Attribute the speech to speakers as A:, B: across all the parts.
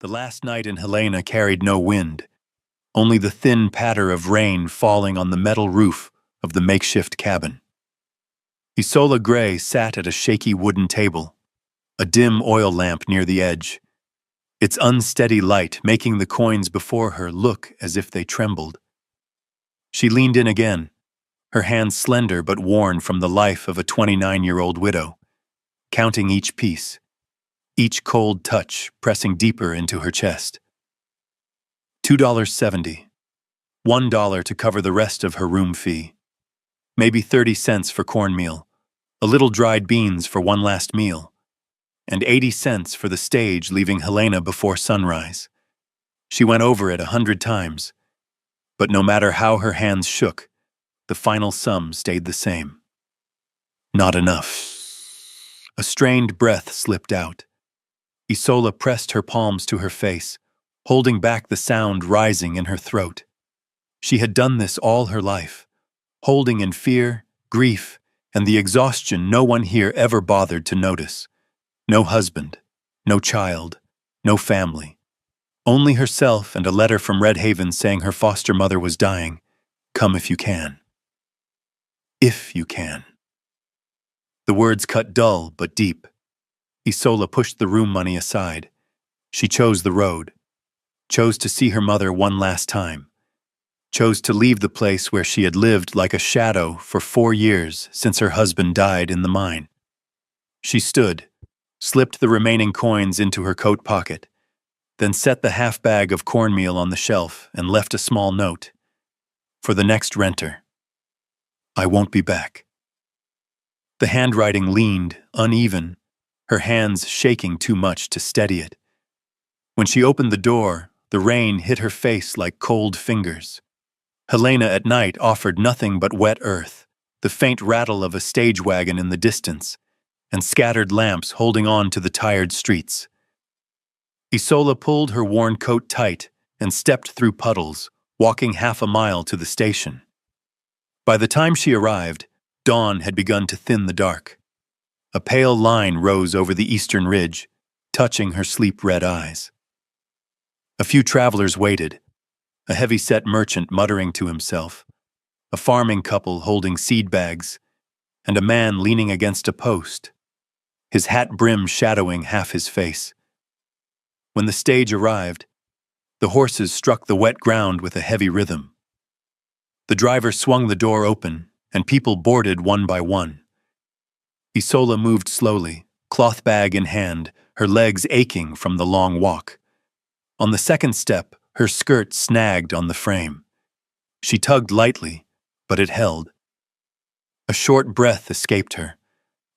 A: The last night in Helena carried no wind, only the thin patter of rain falling on the metal roof of the makeshift cabin. Isola Gray sat at a shaky wooden table, a dim oil lamp near the edge, its unsteady light making the coins before her look as if they trembled. She leaned in again, her hands slender but worn from the life of a 29-year-old widow, counting each piece, each cold touch pressing deeper into her chest. $2.70, $1 to cover the rest of her room fee, maybe 30 cents for cornmeal, a little dried beans for one last meal, and 80 cents for the stage leaving Helena before sunrise. She went over it 100 times, but no matter how her hands shook, the final sum stayed the same. Not enough. A strained breath slipped out. Isola pressed her palms to her face, holding back the sound rising in her throat. She had done this all her life, holding in fear, grief, and the exhaustion no one here ever bothered to notice. No husband, no child, no family. Only herself and a letter from Red Haven saying her foster mother was dying. Come if you can. If you can. The words cut dull but deep. Isola pushed the room money aside. She chose the road, chose to see her mother one last time, chose to leave the place where she had lived like a shadow for 4 years since her husband died in the mine. She stood, slipped the remaining coins into her coat pocket, then set the half bag of cornmeal on the shelf and left a small note. For the next renter. I won't be back. The handwriting leaned, uneven, her hands shaking too much to steady it. When she opened the door, the rain hit her face like cold fingers. Helena at night offered nothing but wet earth, the faint rattle of a stage wagon in the distance, and scattered lamps holding on to the tired streets. Isola pulled her worn coat tight and stepped through puddles, walking half a mile to the station. By the time she arrived, dawn had begun to thin the dark. A pale line rose over the eastern ridge, touching her sleep-red eyes. A few travelers waited, a heavy-set merchant muttering to himself, a farming couple holding seed bags, and a man leaning against a post, his hat brim shadowing half his face. When the stage arrived, the horses struck the wet ground with a heavy rhythm. The driver swung the door open, and people boarded one by one. Isola moved slowly, cloth bag in hand, her legs aching from the long walk. On the second step, her skirt snagged on the frame. She tugged lightly, but it held. A short breath escaped her,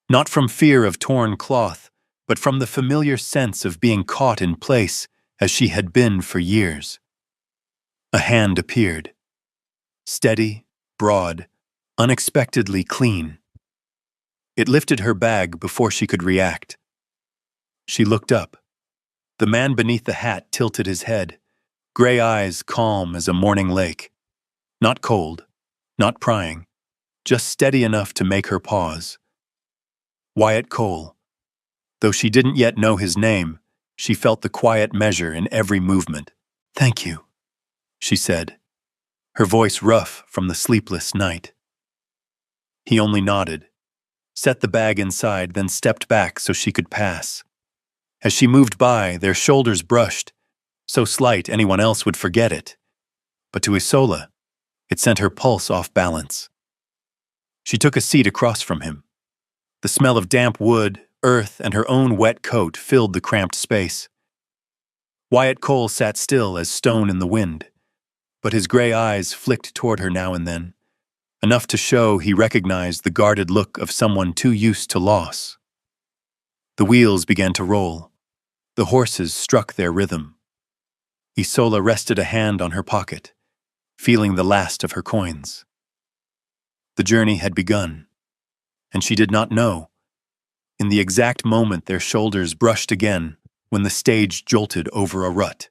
A: not from fear of torn cloth, but from the familiar sense of being caught in place as she had been for years. A hand appeared. Steady, broad, unexpectedly clean. It lifted her bag before she could react. She looked up. The man beneath the hat tilted his head, gray eyes calm as a morning lake. Not cold, not prying, just steady enough to make her pause. Wyatt Cole. Though she didn't yet know his name, she felt the quiet measure in every movement. Thank you, she said, her voice rough from the sleepless night. He only nodded, set the bag inside, then stepped back so she could pass. As she moved by, their shoulders brushed, so slight anyone else would forget it. But to Isola, it sent her pulse off balance. She took a seat across from him. The smell of damp wood, earth, and her own wet coat filled the cramped space. Wyatt Cole sat still as stone in the wind, but his gray eyes flicked toward her now and then, enough to show he recognized the guarded look of someone too used to loss. The wheels began to roll. The horses struck their rhythm. Isola rested a hand on her pocket, feeling the last of her coins. The journey had begun, and she did not know, in the exact moment their shoulders brushed again when the stage jolted over a rut,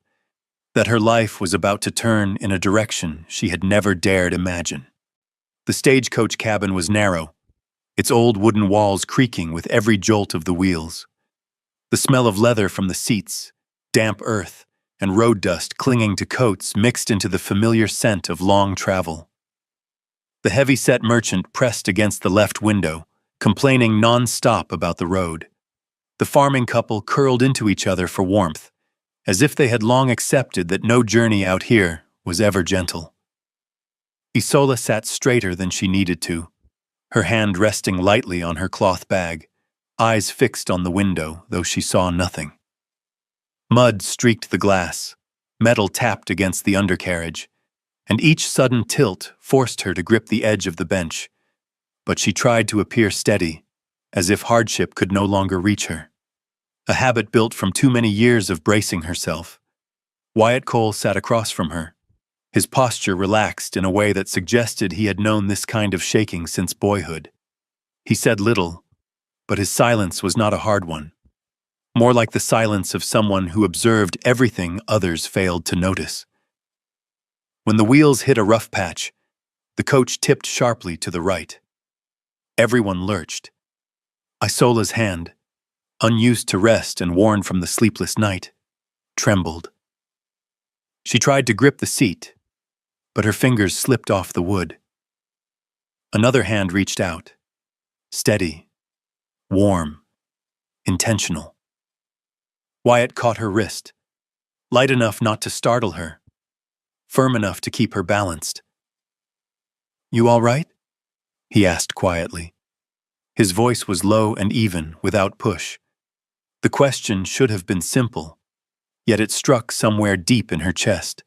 A: that her life was about to turn in a direction she had never dared imagine. The stagecoach cabin was narrow, its old wooden walls creaking with every jolt of the wheels. The smell of leather from the seats, damp earth, and road dust clinging to coats mixed into the familiar scent of long travel. The heavy-set merchant pressed against the left window, complaining non-stop about the road. The farming couple curled into each other for warmth, as if they had long accepted that no journey out here was ever gentle. Isola sat straighter than she needed to, her hand resting lightly on her cloth bag, eyes fixed on the window, though she saw nothing. Mud streaked the glass, metal tapped against the undercarriage, and each sudden tilt forced her to grip the edge of the bench, but she tried to appear steady, as if hardship could no longer reach her. A habit built from too many years of bracing herself. Wyatt Cole sat across from her, his posture relaxed in a way that suggested he had known this kind of shaking since boyhood. He said little, but his silence was not a hard one, more like the silence of someone who observed everything others failed to notice. When the wheels hit a rough patch, the coach tipped sharply to the right. Everyone lurched. Isola's hand, unused to rest and worn from the sleepless night, trembled. She tried to grip the seat, but her fingers slipped off the wood. Another hand reached out, steady, warm, intentional. Wyatt caught her wrist, light enough not to startle her, firm enough to keep her balanced. "You all right?" he asked quietly. His voice was low and even, without push. The question should have been simple, yet it struck somewhere deep in her chest.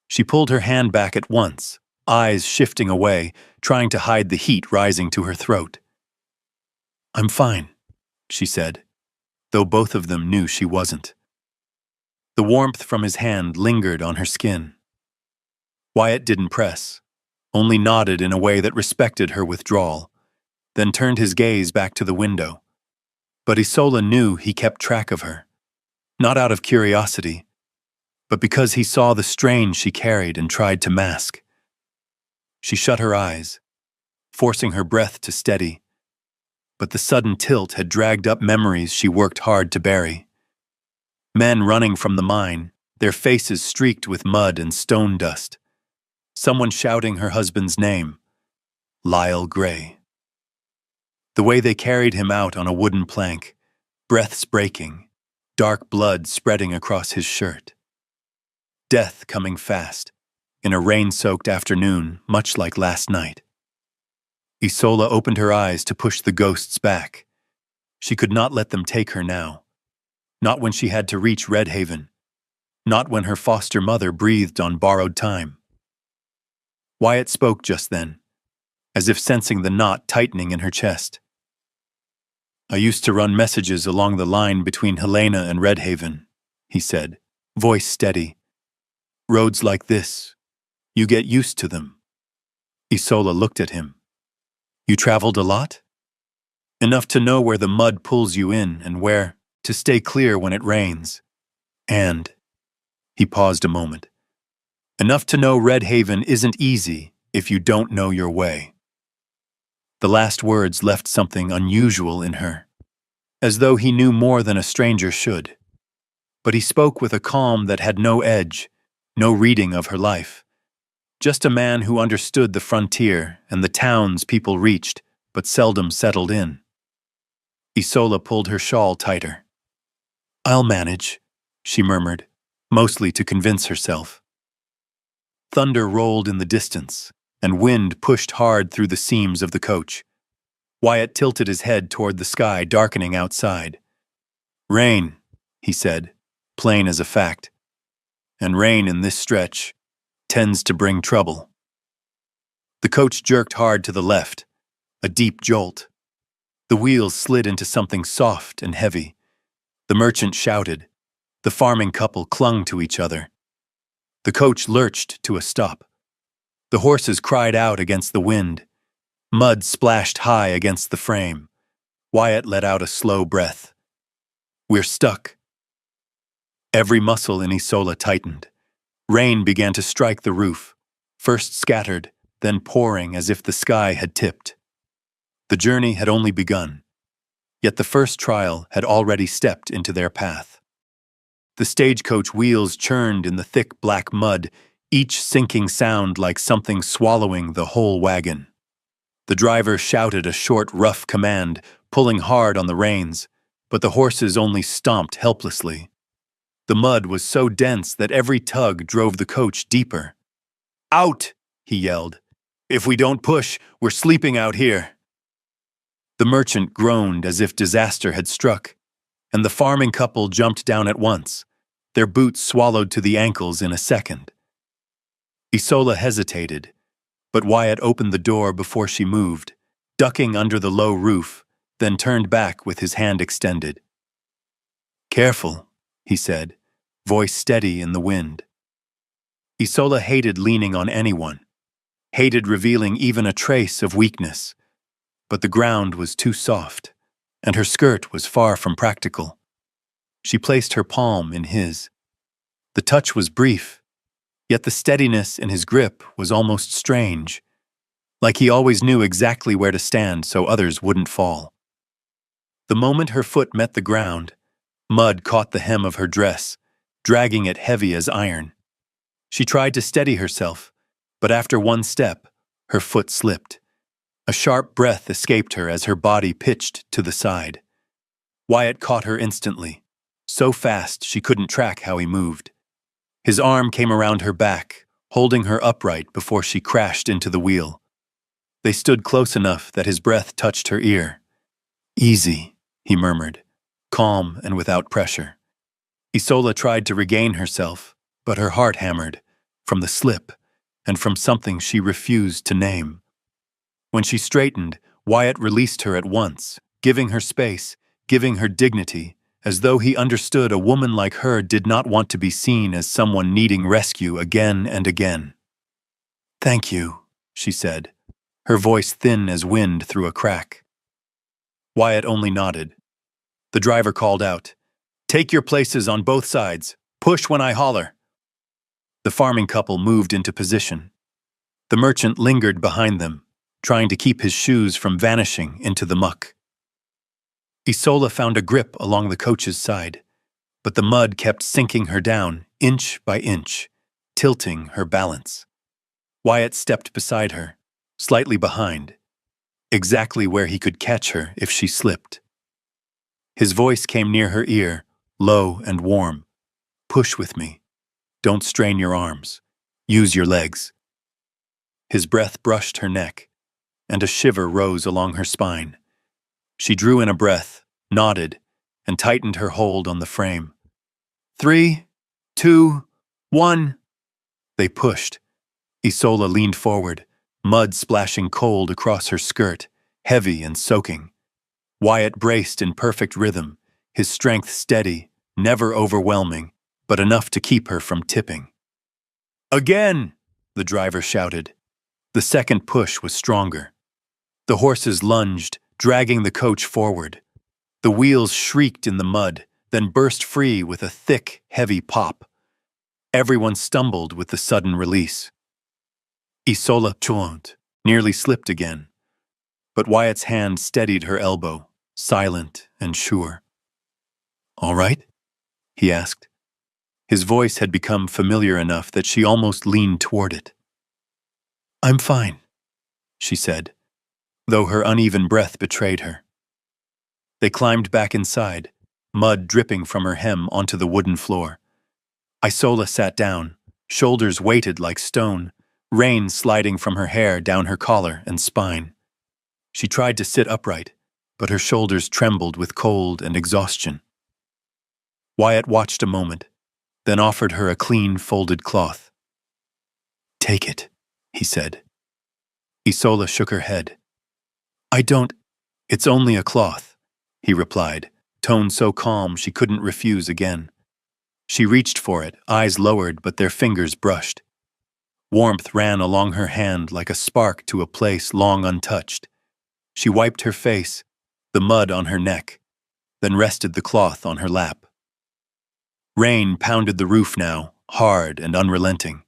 A: She pulled her hand back at once, eyes shifting away, trying to hide the heat rising to her throat. "I'm fine," she said, though both of them knew she wasn't. The warmth from his hand lingered on her skin. Wyatt didn't press, only nodded in a way that respected her withdrawal, then turned his gaze back to the window. But Isola knew he kept track of her, not out of curiosity, but because he saw the strain she carried and tried to mask. She shut her eyes, forcing her breath to steady, but the sudden tilt had dragged up memories she worked hard to bury. Men running from the mine, their faces streaked with mud and stone dust. Someone shouting her husband's name, Lyle Gray. The way they carried him out on a wooden plank, breaths breaking, dark blood spreading across his shirt. Death coming fast, in a rain-soaked afternoon, much like last night. Isola opened her eyes to push the ghosts back. She could not let them take her now. Not when she had to reach Red Haven. Not when her foster mother breathed on borrowed time. Wyatt spoke just then, as if sensing the knot tightening in her chest. "I used to run messages along the line between Helena and Red Haven," he said, voice steady. "Roads like this, you get used to them." Isola looked at him. "You traveled a lot?" "Enough to know where the mud pulls you in and where to stay clear when it rains. And," he paused a moment, "enough to know Red Haven isn't easy if you don't know your way." The last words left something unusual in her, as though he knew more than a stranger should. But he spoke with a calm that had no edge, no reading of her life. Just a man who understood the frontier and the towns people reached, but seldom settled in. Isola pulled her shawl tighter. "I'll manage," she murmured, mostly to convince herself. Thunder rolled in the distance, and wind pushed hard through the seams of the coach. Wyatt tilted his head toward the sky darkening outside. "Rain," he said, plain as a fact. "And rain in this stretch tends to bring trouble." The coach jerked hard to the left, a deep jolt. The wheels slid into something soft and heavy. The merchant shouted. The farming couple clung to each other. The coach lurched to a stop. The horses cried out against the wind. Mud splashed high against the frame. Wyatt let out a slow breath. "We're stuck." Every muscle in Isola tightened. Rain began to strike the roof, first scattered, then pouring as if the sky had tipped. The journey had only begun, yet the first trial had already stepped into their path. The stagecoach wheels churned in the thick black mud, each sinking sound like something swallowing the whole wagon. The driver shouted a short, rough command, pulling hard on the reins, but the horses only stomped helplessly. The mud was so dense that every tug drove the coach deeper. "Out!" he yelled. "If we don't push, we're sleeping out here." The merchant groaned as if disaster had struck, and the farming couple jumped down at once, their boots swallowed to the ankles in a second. Isola hesitated, but Wyatt opened the door before she moved, ducking under the low roof, then turned back with his hand extended. "Careful," he said, voice steady in the wind. Isola hated leaning on anyone, hated revealing even a trace of weakness, but the ground was too soft, and her skirt was far from practical. She placed her palm in his. The touch was brief, yet the steadiness in his grip was almost strange, like he always knew exactly where to stand so others wouldn't fall. The moment her foot met the ground, mud caught the hem of her dress, dragging it heavy as iron. She tried to steady herself, but after one step, her foot slipped. A sharp breath escaped her as her body pitched to the side. Wyatt caught her instantly, so fast she couldn't track how he moved. His arm came around her back, holding her upright before she crashed into the wheel. They stood close enough that his breath touched her ear. "Easy," he murmured, calm and without pressure. Isola tried to regain herself, but her heart hammered, from the slip, and from something she refused to name. When she straightened, Wyatt released her at once, giving her space, giving her dignity, as though he understood a woman like her did not want to be seen as someone needing rescue again and again. "Thank you," she said, her voice thin as wind through a crack. Wyatt only nodded. The driver called out, "Take your places on both sides. Push when I holler." The farming couple moved into position. The merchant lingered behind them, trying to keep his shoes from vanishing into the muck. Isola found a grip along the coach's side, but the mud kept sinking her down, inch by inch, tilting her balance. Wyatt stepped beside her, slightly behind, exactly where he could catch her if she slipped. His voice came near her ear, low and warm. "Push with me. Don't strain your arms. Use your legs." His breath brushed her neck, and a shiver rose along her spine. She drew in a breath, nodded, and tightened her hold on the frame. 3, 2, 1. They pushed. Isola leaned forward, mud splashing cold across her skirt, heavy and soaking. Wyatt braced in perfect rhythm, his strength steady, never overwhelming, but enough to keep her from tipping. "Again!" the driver shouted. The second push was stronger. The horses lunged, dragging the coach forward. The wheels shrieked in the mud, then burst free with a thick, heavy pop. Everyone stumbled with the sudden release. Isola chaunt, nearly slipped again, but Wyatt's hand steadied her elbow, silent and sure. "All right?" he asked. His voice had become familiar enough that she almost leaned toward it. "I'm fine," she said, though her uneven breath betrayed her. They climbed back inside, mud dripping from her hem onto the wooden floor. Isola sat down, shoulders weighted like stone, rain sliding from her hair down her collar and spine. She tried to sit upright, but her shoulders trembled with cold and exhaustion. Wyatt watched a moment, then offered her a clean, folded cloth. "Take it," he said. Isola shook her head. It's only a cloth," he replied, tone so calm she couldn't refuse again. She reached for it, eyes lowered but their fingers brushed. Warmth ran along her hand like a spark to a place long untouched. She wiped her face, the mud on her neck, then rested the cloth on her lap. Rain pounded the roof now, hard and unrelenting.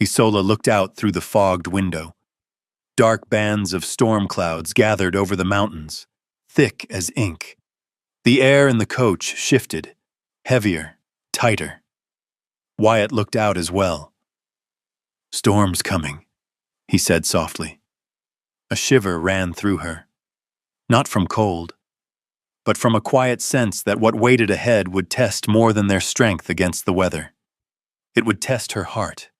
A: Isola looked out through the fogged window. Dark bands of storm clouds gathered over the mountains, thick as ink. The air in the coach shifted, heavier, tighter. Wyatt looked out as well. "Storm's coming," he said softly. A shiver ran through her. Not from cold, but from a quiet sense that what waited ahead would test more than their strength against the weather. It would test her heart.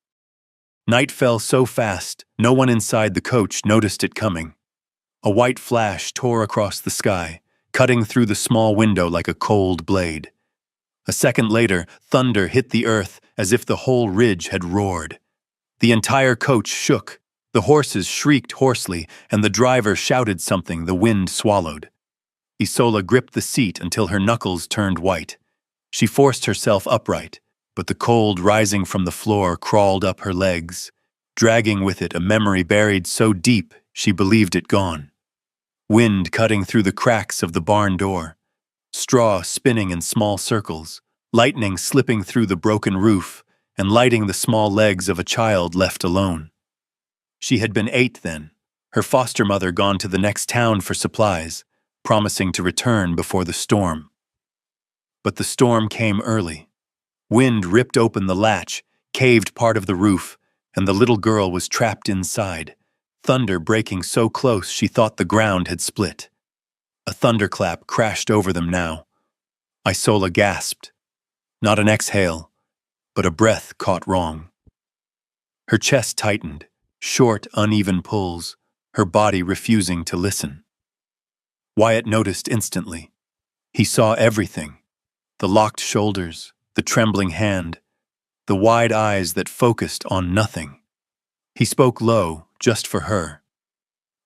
A: Night fell so fast, no one inside the coach noticed it coming. A white flash tore across the sky, cutting through the small window like a cold blade. A second later, thunder hit the earth as if the whole ridge had roared. The entire coach shook, the horses shrieked hoarsely, and the driver shouted something the wind swallowed. Isola gripped the seat until her knuckles turned white. She forced herself upright, but the cold rising from the floor crawled up her legs, dragging with it a memory buried so deep she believed it gone. Wind cutting through the cracks of the barn door, straw spinning in small circles, lightning slipping through the broken roof and lighting the small legs of a child left alone. She had been 8 then, her foster mother gone to the next town for supplies, promising to return before the storm. But the storm came early. Wind ripped open the latch, caved part of the roof, and the little girl was trapped inside, thunder breaking so close she thought the ground had split. A thunderclap crashed over them now. Isola gasped. Not an exhale, but a breath caught wrong. Her chest tightened, short, uneven pulls, her body refusing to listen. Wyatt noticed instantly. He saw everything. The locked shoulders, the trembling hand, the wide eyes that focused on nothing. He spoke low, just for her.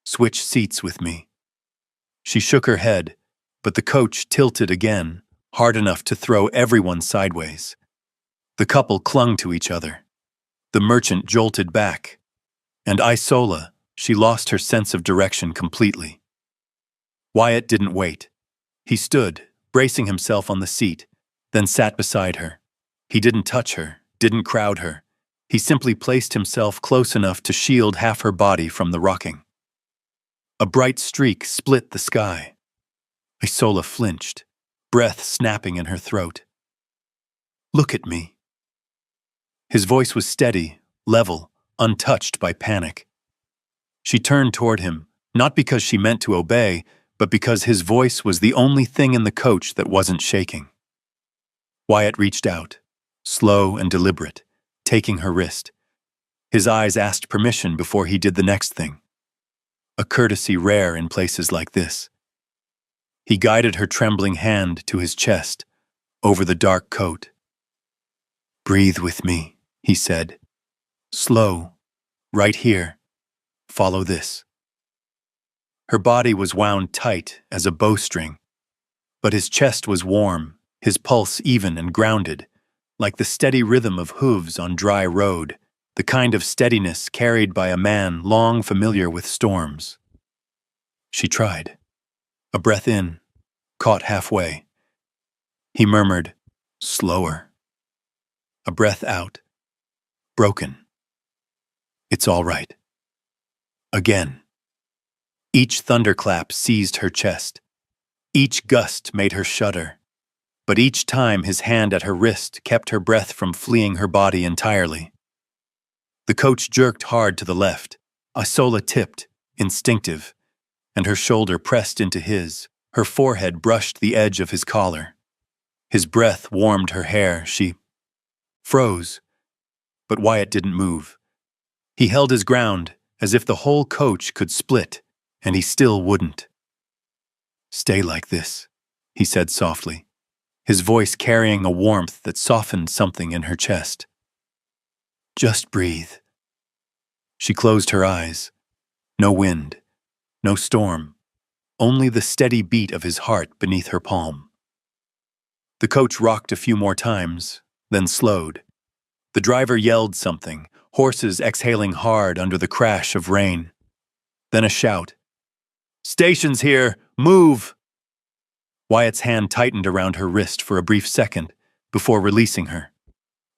A: "Switch seats with me." She shook her head, but the coach tilted again, hard enough to throw everyone sideways. The couple clung to each other. The merchant jolted back. And Isola, she lost her sense of direction completely. Wyatt didn't wait. He stood, bracing himself on the seat, then sat beside her. He didn't touch her, didn't crowd her. He simply placed himself close enough to shield half her body from the rocking. A bright streak split the sky. Isola flinched, breath snapping in her throat. "Look at me." His voice was steady, level, untouched by panic. She turned toward him, not because she meant to obey, but because his voice was the only thing in the coach that wasn't shaking. Wyatt reached out, slow and deliberate, taking her wrist. His eyes asked permission before he did the next thing. A courtesy rare in places like this. He guided her trembling hand to his chest, over the dark coat. "Breathe with me," he said. "Slow, right here. Follow this." Her body was wound tight as a bowstring, but his chest was warm, his pulse even and grounded, like the steady rhythm of hooves on dry road, the kind of steadiness carried by a man long familiar with storms. She tried. A breath in, caught halfway. He murmured, "Slower." A breath out, broken. "It's all right." Again. Each thunderclap seized her chest. Each gust made her shudder. But each time his hand at her wrist kept her breath from fleeing her body entirely. The coach jerked hard to the left. Isola tipped, instinctive, and her shoulder pressed into his. Her forehead brushed the edge of his collar. His breath warmed her hair. She froze, but Wyatt didn't move. He held his ground, as if the whole coach could split, and he still wouldn't. "Stay like this," he said softly, his voice carrying a warmth that softened something in her chest. "Just breathe." She closed her eyes. No wind, no storm, only the steady beat of his heart beneath her palm. The coach rocked a few more times, then slowed. The driver yelled something, horses exhaling hard under the crash of rain. Then a shout. "Station's here! Move!" Wyatt's hand tightened around her wrist for a brief second before releasing her.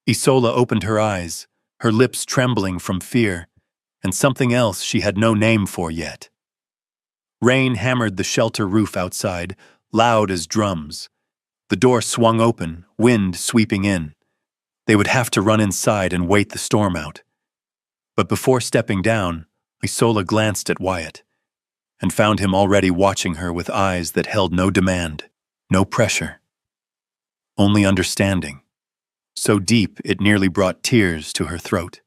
A: Isola opened her eyes, her lips trembling from fear, and something else she had no name for yet. Rain hammered the shelter roof outside, loud as drums. The door swung open, wind sweeping in. They would have to run inside and wait the storm out. But before stepping down, Isola glanced at Wyatt and found him already watching her with eyes that held no demand, no pressure, only understanding, so deep it nearly brought tears to her throat.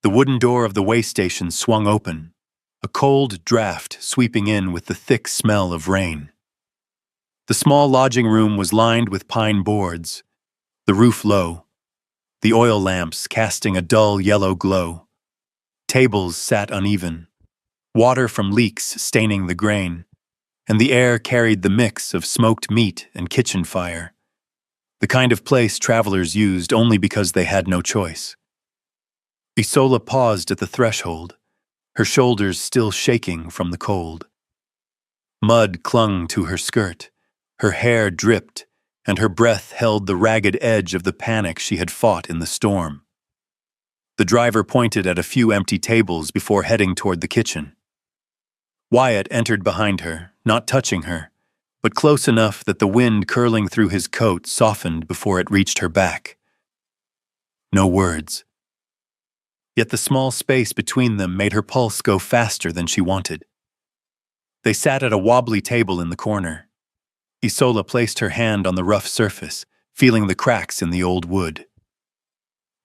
A: The wooden door of the way station swung open, a cold draft sweeping in with the thick smell of rain. The small lodging room was lined with pine boards, the roof low, the oil lamps casting a dull yellow glow. Tables sat uneven, water from leaks staining the grain, and the air carried the mix of smoked meat and kitchen fire, the kind of place travelers used only because they had no choice. Isola paused at the threshold, her shoulders still shaking from the cold. Mud clung to her skirt, her hair dripped, and her breath held the ragged edge of the panic she had fought in the storm. The driver pointed at a few empty tables before heading toward the kitchen. Wyatt entered behind her, not touching her, but close enough that the wind curling through his coat softened before it reached her back. No words. Yet the small space between them made her pulse go faster than she wanted. They sat at a wobbly table in the corner. Isola placed her hand on the rough surface, feeling the cracks in the old wood.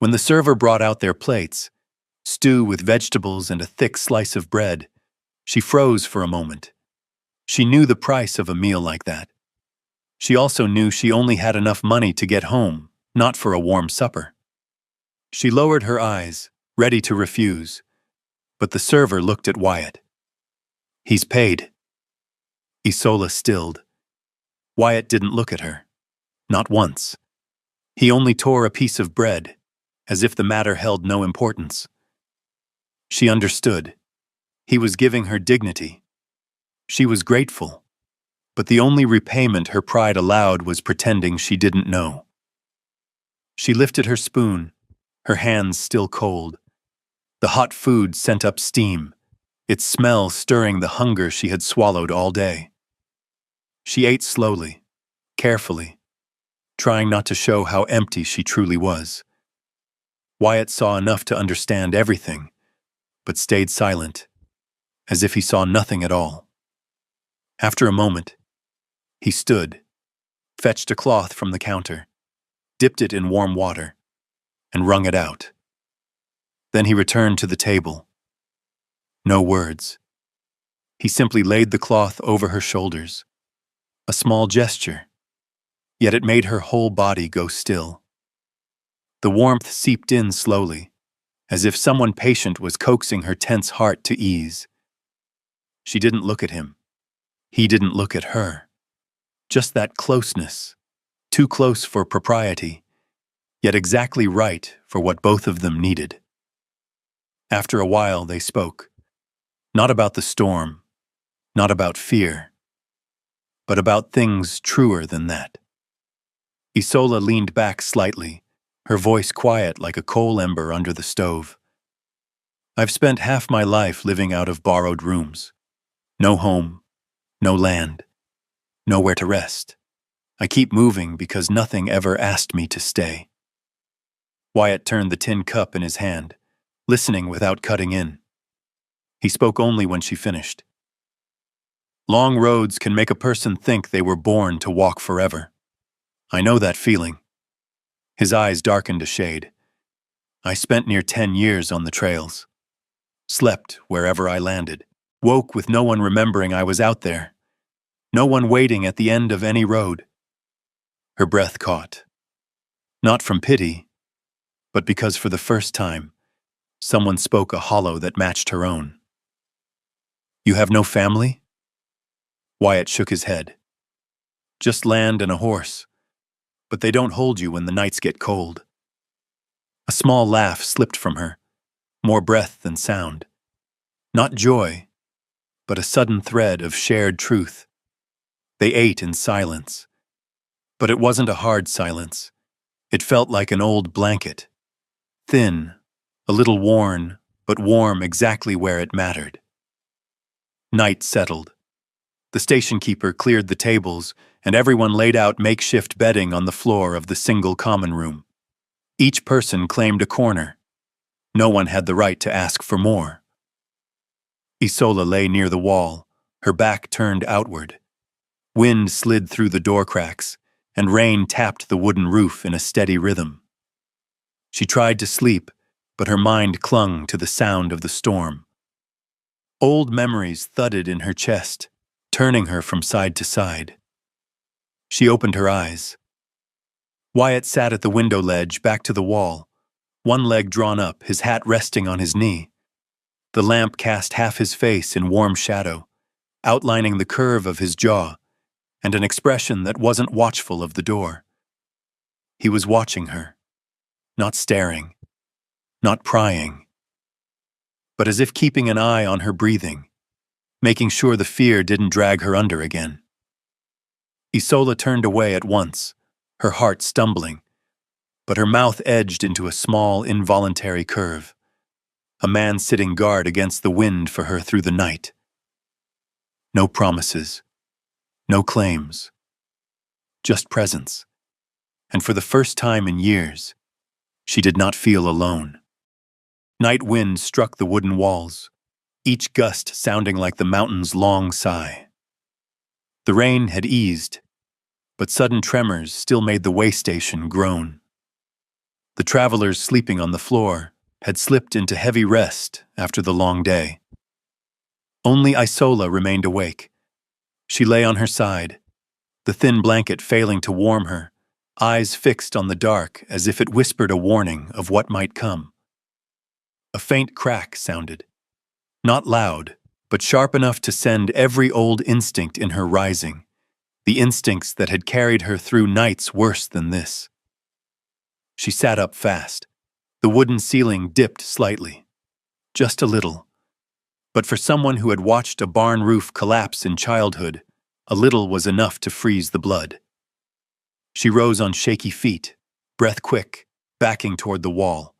A: When the server brought out their plates, stew with vegetables and a thick slice of bread, she froze for a moment. She knew the price of a meal like that. She also knew she only had enough money to get home, not for a warm supper. She lowered her eyes, ready to refuse, but the server looked at Wyatt. "He's paid." Isola stilled. Wyatt didn't look at her. Not once. He only tore a piece of bread, as if the matter held no importance. She understood. He was giving her dignity. She was grateful, but the only repayment her pride allowed was pretending she didn't know. She lifted her spoon, her hands still cold. The hot food sent up steam, its smell stirring the hunger she had swallowed all day. She ate slowly, carefully, trying not to show how empty she truly was. Wyatt saw enough to understand everything, but stayed silent, as if he saw nothing at all. After a moment, he stood, fetched a cloth from the counter, dipped it in warm water, and wrung it out. Then he returned to the table. No words. He simply laid the cloth over her shoulders. A small gesture, yet it made her whole body go still. The warmth seeped in slowly, as if someone patient was coaxing her tense heart to ease. She didn't look at him. He didn't look at her. Just that closeness, too close for propriety, yet exactly right for what both of them needed. After a while, they spoke. Not about the storm, not about fear, but about things truer than that. Isola leaned back slightly, her voice quiet like a coal ember under the stove. "I've spent half my life living out of borrowed rooms. No home, no land, nowhere to rest. I keep moving because nothing ever asked me to stay." Wyatt turned the tin cup in his hand, listening without cutting in. He spoke only when she finished. "Long roads can make a person think they were born to walk forever. I know that feeling." His eyes darkened a shade. "I spent near 10 years on the trails. Slept wherever I landed. Woke with no one remembering I was out there. No one waiting at the end of any road." Her breath caught. Not from pity, but because for the first time, someone spoke a hollow that matched her own. "You have no family?" Wyatt shook his head. "Just land and a horse. But they don't hold you when the nights get cold." A small laugh slipped from her, more breath than sound. Not joy, but a sudden thread of shared truth. They ate in silence. But it wasn't a hard silence. It felt like an old blanket. Thin, a little worn, but warm exactly where it mattered. Night settled. The station keeper cleared the tables, and everyone laid out makeshift bedding on the floor of the single common room. Each person claimed a corner. No one had the right to ask for more. Isola lay near the wall, her back turned outward. Wind slid through the door cracks, and rain tapped the wooden roof in a steady rhythm. She tried to sleep, but her mind clung to the sound of the storm. Old memories thudded in her chest, turning her from side to side. She opened her eyes. Wyatt sat at the window ledge, back to the wall, one leg drawn up, his hat resting on his knee. The lamp cast half his face in warm shadow, outlining the curve of his jaw and an expression that wasn't watchful of the door. He was watching her, not staring, not prying, but as if keeping an eye on her breathing, making sure the fear didn't drag her under again. Isola turned away at once, her heart stumbling, but her mouth edged into a small, involuntary curve. A man sitting guard against the wind for her through the night. No promises, no claims, just presence. And for the first time in years, she did not feel alone. Night wind struck the wooden walls, each gust sounding like the mountain's long sigh. The rain had eased, but sudden tremors still made the way station groan. The travelers sleeping on the floor had slipped into heavy rest after the long day. Only Isola remained awake. She lay on her side, the thin blanket failing to warm her, eyes fixed on the dark as if it whispered a warning of what might come. A faint crack sounded, not loud, but sharp enough to send every old instinct in her rising, the instincts that had carried her through nights worse than this. She sat up fast. The wooden ceiling dipped slightly, just a little. But for someone who had watched a barn roof collapse in childhood, a little was enough to freeze the blood. She rose on shaky feet, breath quick, backing toward the wall.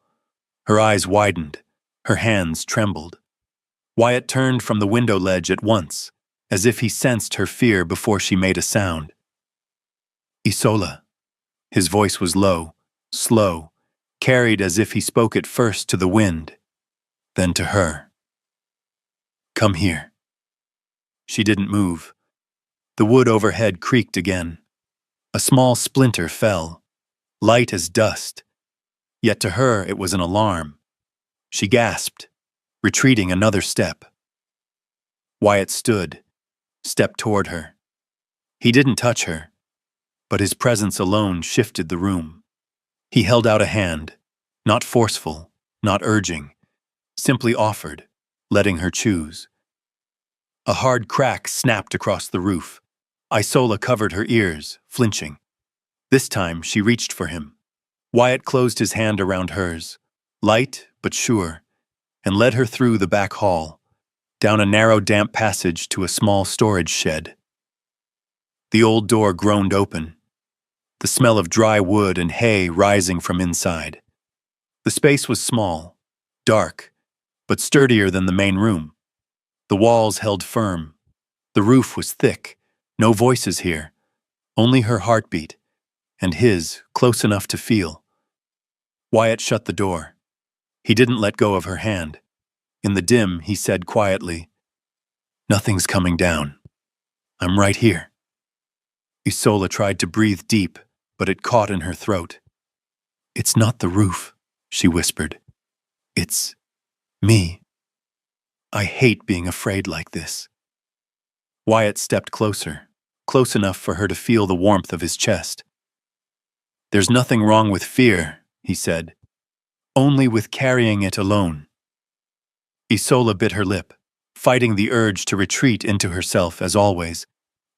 A: Her eyes widened, her hands trembled. Wyatt turned from the window ledge at once, as if he sensed her fear before she made a sound. Isola. His voice was low, slow, carried as if he spoke it first to the wind, then to her. Come here. She didn't move. The wood overhead creaked again. A small splinter fell, light as dust. Yet to her it was an alarm. She gasped, retreating another step. Wyatt stood, stepped toward her. He didn't touch her, but his presence alone shifted the room. He held out a hand, not forceful, not urging, simply offered, letting her choose. A hard crack snapped across the roof. Isola covered her ears, flinching. This time she reached for him. Wyatt closed his hand around hers, light but sure, and led her through the back hall, down a narrow damp passage to a small storage shed. The old door groaned open, the smell of dry wood and hay rising from inside. The space was small, dark, but sturdier than the main room. The walls held firm. The roof was thick. No voices here, only her heartbeat, and his, close enough to feel. Wyatt shut the door. He didn't let go of her hand. In the dim, he said quietly, "Nothing's coming down. I'm right here." Isola tried to breathe deep, but it caught in her throat. "It's not the roof," she whispered. "It's me. I hate being afraid like this." Wyatt stepped closer, close enough for her to feel the warmth of his chest. "There's nothing wrong with fear," he said, "only with carrying it alone." Isola bit her lip, fighting the urge to retreat into herself as always,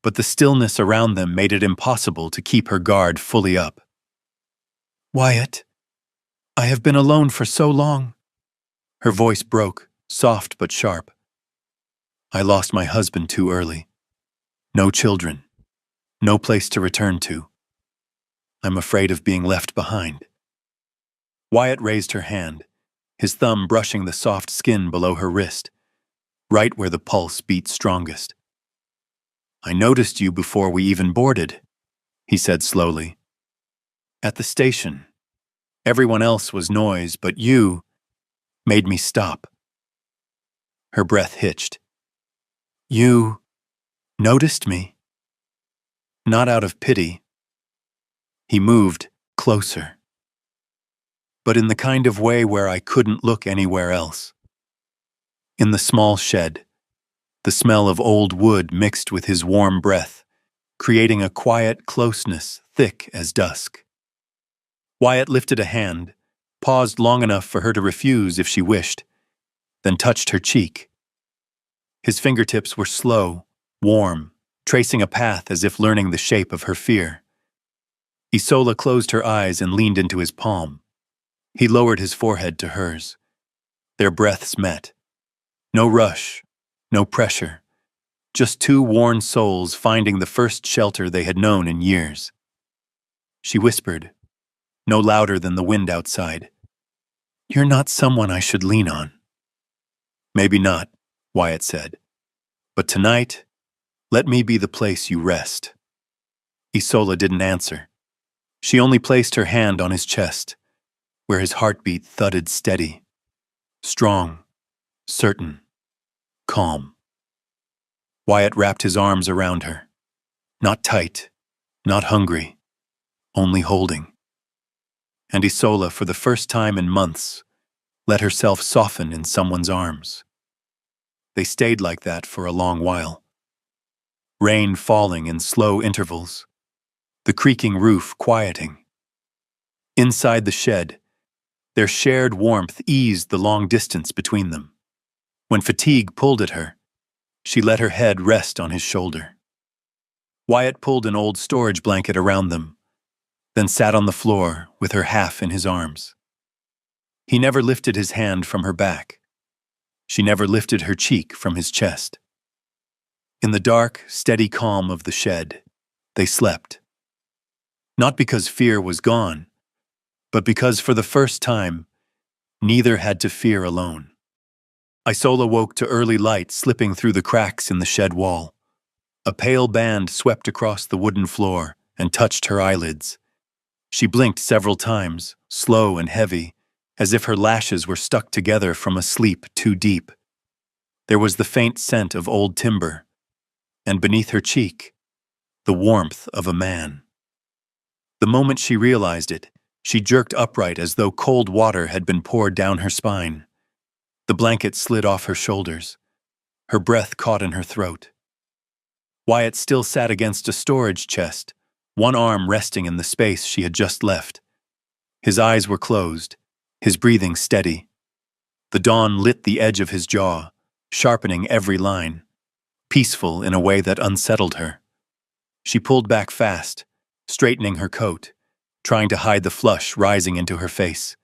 A: but the stillness around them made it impossible to keep her guard fully up. "Wyatt, I have been alone for so long." Her voice broke, soft but sharp. "I lost my husband too early. No children, no place to return to. I'm afraid of being left behind." Wyatt raised her hand, his thumb brushing the soft skin below her wrist, right where the pulse beat strongest. I noticed you before we even boarded, he said slowly. At the station. Everyone else was noise, but you made me stop. Her breath hitched. You noticed me? Not out of pity. He moved closer, but in the kind of way where I couldn't look anywhere else. In the small shed, the smell of old wood mixed with his warm breath, creating a quiet closeness thick as dusk. Wyatt lifted a hand, paused long enough for her to refuse if she wished, then touched her cheek. His fingertips were slow, warm, tracing a path as if learning the shape of her fear. Isola closed her eyes and leaned into his palm. He lowered his forehead to hers. Their breaths met. No rush, no pressure, just two worn souls finding the first shelter they had known in years. She whispered, no louder than the wind outside. You're not someone I should lean on. Maybe not, Wyatt said. But tonight, let me be the place you rest. Isola didn't answer. She only placed her hand on his chest, where his heartbeat thudded steady, strong, certain, calm. Wyatt wrapped his arms around her. Not tight, not hungry, only holding. And Isola, for the first time in months, let herself soften in someone's arms. They stayed like that for a long while. Rain falling in slow intervals, the creaking roof quieting. Inside the shed, their shared warmth eased the long distance between them. When fatigue pulled at her, she let her head rest on his shoulder. Wyatt pulled an old storage blanket around them, then sat on the floor with her half in his arms. He never lifted his hand from her back. She never lifted her cheek from his chest. In the dark, steady calm of the shed, they slept. Not because fear was gone, but because for the first time, neither had to fear alone. Isola woke to early light slipping through the cracks in the shed wall. A pale band swept across the wooden floor and touched her eyelids. She blinked several times, slow and heavy, as if her lashes were stuck together from a sleep too deep. There was the faint scent of old timber, and beneath her cheek, the warmth of a man. The moment she realized it, she jerked upright as though cold water had been poured down her spine. The blanket slid off her shoulders. Her breath caught in her throat. Wyatt still sat against a storage chest, one arm resting in the space she had just left. His eyes were closed, his breathing steady. The dawn lit the edge of his jaw, sharpening every line, peaceful in a way that unsettled her. She pulled back fast, straightening her coat, trying to hide the flush rising into her face.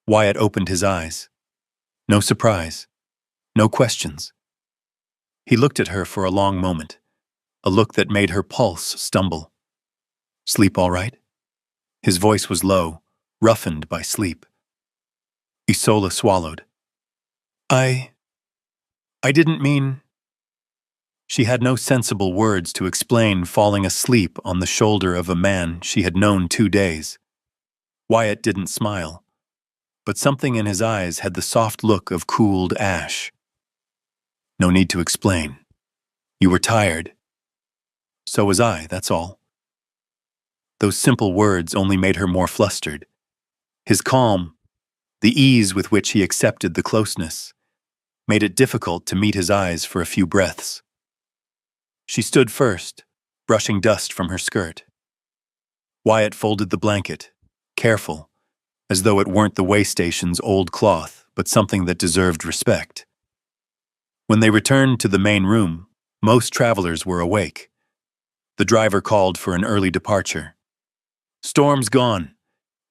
A: Wyatt opened his eyes. No surprise, no questions. He looked at her for a long moment, a look that made her pulse stumble. Sleep all right? His voice was low, roughened by sleep. Isola swallowed. I didn't mean... She had no sensible words to explain falling asleep on the shoulder of a man she had known 2 days. Wyatt didn't smile, but something in his eyes had the soft look of cooled ash. No need to explain. You were tired. So was I, that's all. Those simple words only made her more flustered. His calm, the ease with which he accepted the closeness, made it difficult to meet his eyes for a few breaths. She stood first, brushing dust from her skirt. Wyatt folded the blanket, careful, as though it weren't the way station's old cloth, but something that deserved respect. When they returned to the main room, most travelers were awake. The driver called for an early departure. Storm's gone.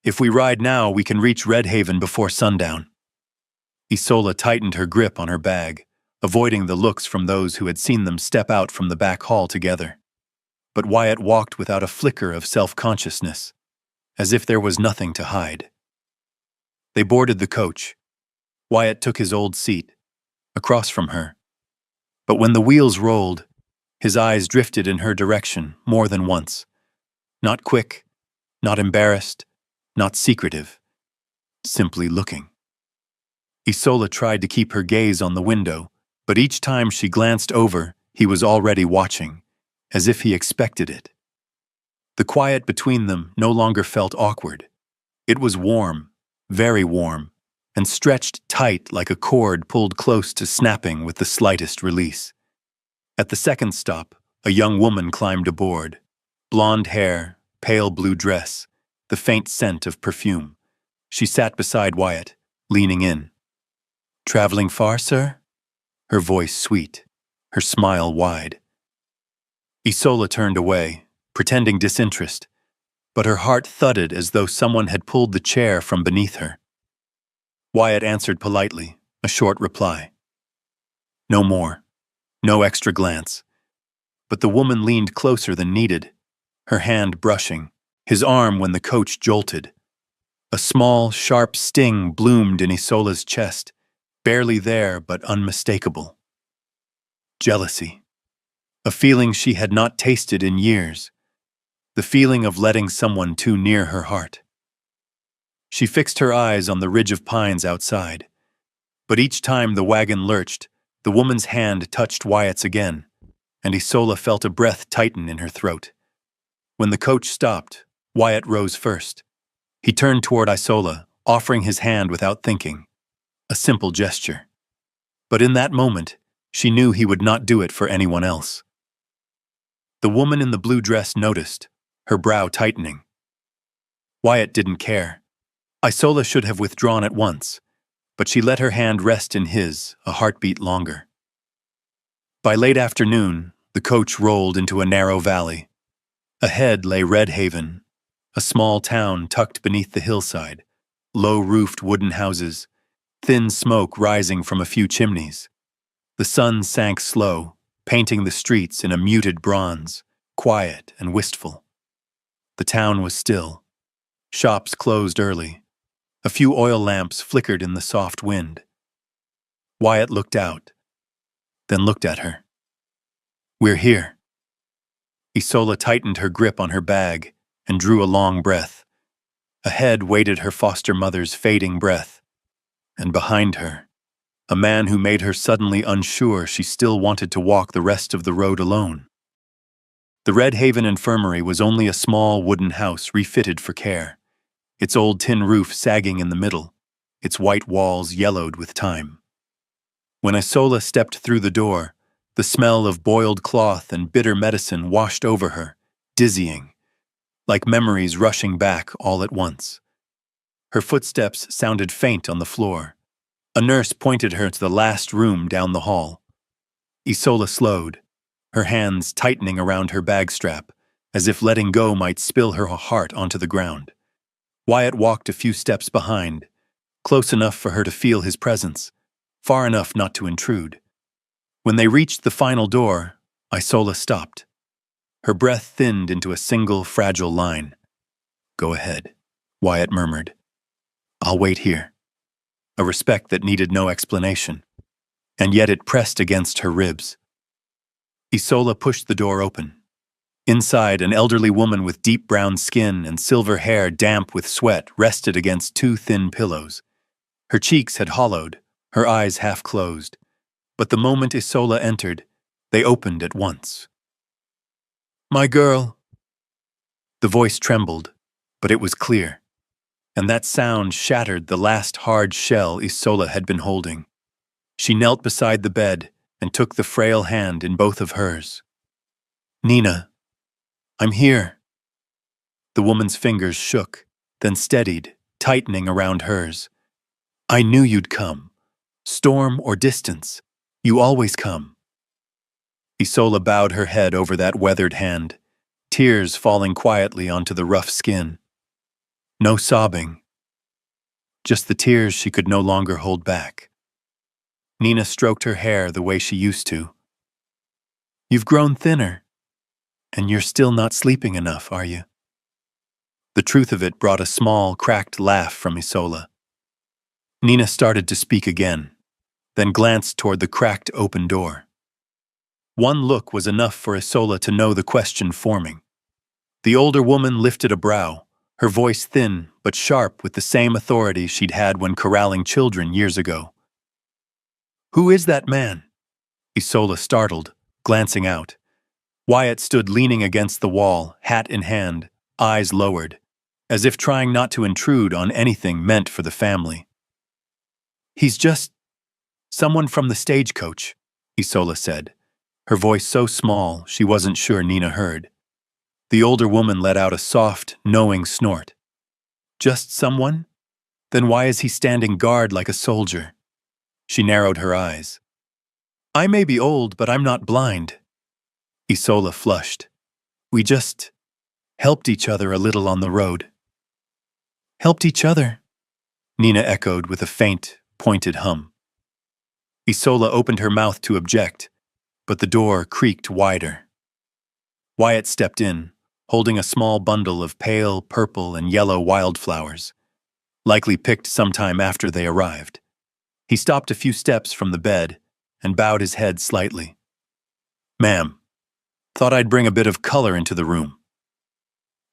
A: If we ride now, we can reach Red Haven before sundown. Isola tightened her grip on her bag, avoiding the looks from those who had seen them step out from the back hall together. But Wyatt walked without a flicker of self-consciousness, as if there was nothing to hide. They boarded the coach. Wyatt took his old seat, across from her. But when the wheels rolled, His eyes drifted in her direction more than once. Not quick, not embarrassed, not secretive, simply looking. Isola tried to keep her gaze on the window, but each time she glanced over, he was already watching, as if he expected it. The quiet between them no longer felt awkward. It was warm, very warm, and stretched tight like a cord pulled close to snapping with the slightest release. At the second stop, a young woman climbed aboard. Blonde hair, pale blue dress, the faint scent of perfume. She sat beside Wyatt, leaning in. "Traveling far, sir?" Her voice sweet, her smile wide. Isola turned away, pretending disinterest, but her heart thudded as though someone had pulled the chair from beneath her. Wyatt answered politely, a short reply. No more, no extra glance. But the woman leaned closer than needed, her hand brushing, his arm when the coach jolted. A small, sharp sting bloomed in Isola's chest, barely there but unmistakable. Jealousy. A feeling she had not tasted in years. The feeling of letting someone too near her heart. She fixed her eyes on the ridge of pines outside. But each time the wagon lurched, the woman's hand touched Wyatt's again, and Isola felt a breath tighten in her throat. When the coach stopped, Wyatt rose first. He turned toward Isola, offering his hand without thinking. A simple gesture. But in that moment, she knew he would not do it for anyone else. The woman in the blue dress noticed, her brow tightening. Wyatt didn't care. Isola should have withdrawn at once, but she let her hand rest in his, a heartbeat longer. By late afternoon, the coach rolled into a narrow valley. Ahead lay Red Haven, a small town tucked beneath the hillside, low-roofed wooden houses, thin smoke rising from a few chimneys. The sun sank slow, painting the streets in a muted bronze, quiet and wistful. The town was still. Shops closed early. A few oil lamps flickered in the soft wind. Wyatt looked out, then looked at her. "We're here." Isola tightened her grip on her bag and drew a long breath. Ahead waited her foster mother's fading breath, and behind her, a man who made her suddenly unsure she still wanted to walk the rest of the road alone. The Red Haven Infirmary was only a small wooden house refitted for care, its old tin roof sagging in the middle, its white walls yellowed with time. When Isola stepped through the door, the smell of boiled cloth and bitter medicine washed over her, dizzying, like memories rushing back all at once. Her footsteps sounded faint on the floor. A nurse pointed her to the last room down the hall. Isola slowed, her hands tightening around her bag strap, as if letting go might spill her heart onto the ground. Wyatt walked a few steps behind, close enough for her to feel his presence, far enough not to intrude. When they reached the final door, Isola stopped. Her breath thinned into a single fragile line. "Go ahead," Wyatt murmured. "I'll wait here." A respect that needed no explanation, and yet it pressed against her ribs. Isola pushed the door open. Inside, an elderly woman with deep brown skin and silver hair damp with sweat rested against two thin pillows. Her cheeks had hollowed, her eyes half closed. But the moment Isola entered, they opened at once. "My girl." The voice trembled, but it was clear, and that sound shattered the last hard shell Isola had been holding. She knelt beside the bed and took the frail hand in both of hers. "Nina, I'm here." The woman's fingers shook, then steadied, tightening around hers. "I knew you'd come. Storm or distance, you always come." Isola bowed her head over that weathered hand, tears falling quietly onto the rough skin. No sobbing, just the tears she could no longer hold back. Nina stroked her hair the way she used to. "You've grown thinner, and you're still not sleeping enough, are you?" The truth of it brought a small, cracked laugh from Isola. Nina started to speak again, then glanced toward the cracked open door. One look was enough for Isola to know the question forming. The older woman lifted a brow, her voice thin but sharp with the same authority she'd had when corralling children years ago. "Who is that man?" Isola startled, glancing out. Wyatt stood leaning against the wall, hat in hand, eyes lowered, as if trying not to intrude on anything meant for the family. "He's just someone from the stagecoach," Isola said, her voice so small she wasn't sure Nina heard. The older woman let out a soft, knowing snort. "Just someone? Then why is he standing guard like a soldier?" She narrowed her eyes. "I may be old, but I'm not blind." Isola flushed. "We just helped each other a little on the road." "Helped each other?" Nina echoed with a faint, pointed hum. Isola opened her mouth to object, but the door creaked wider. Wyatt stepped in, holding a small bundle of pale purple and yellow wildflowers, likely picked sometime after they arrived. He stopped a few steps from the bed and bowed his head slightly. "Ma'am, thought I'd bring a bit of color into the room."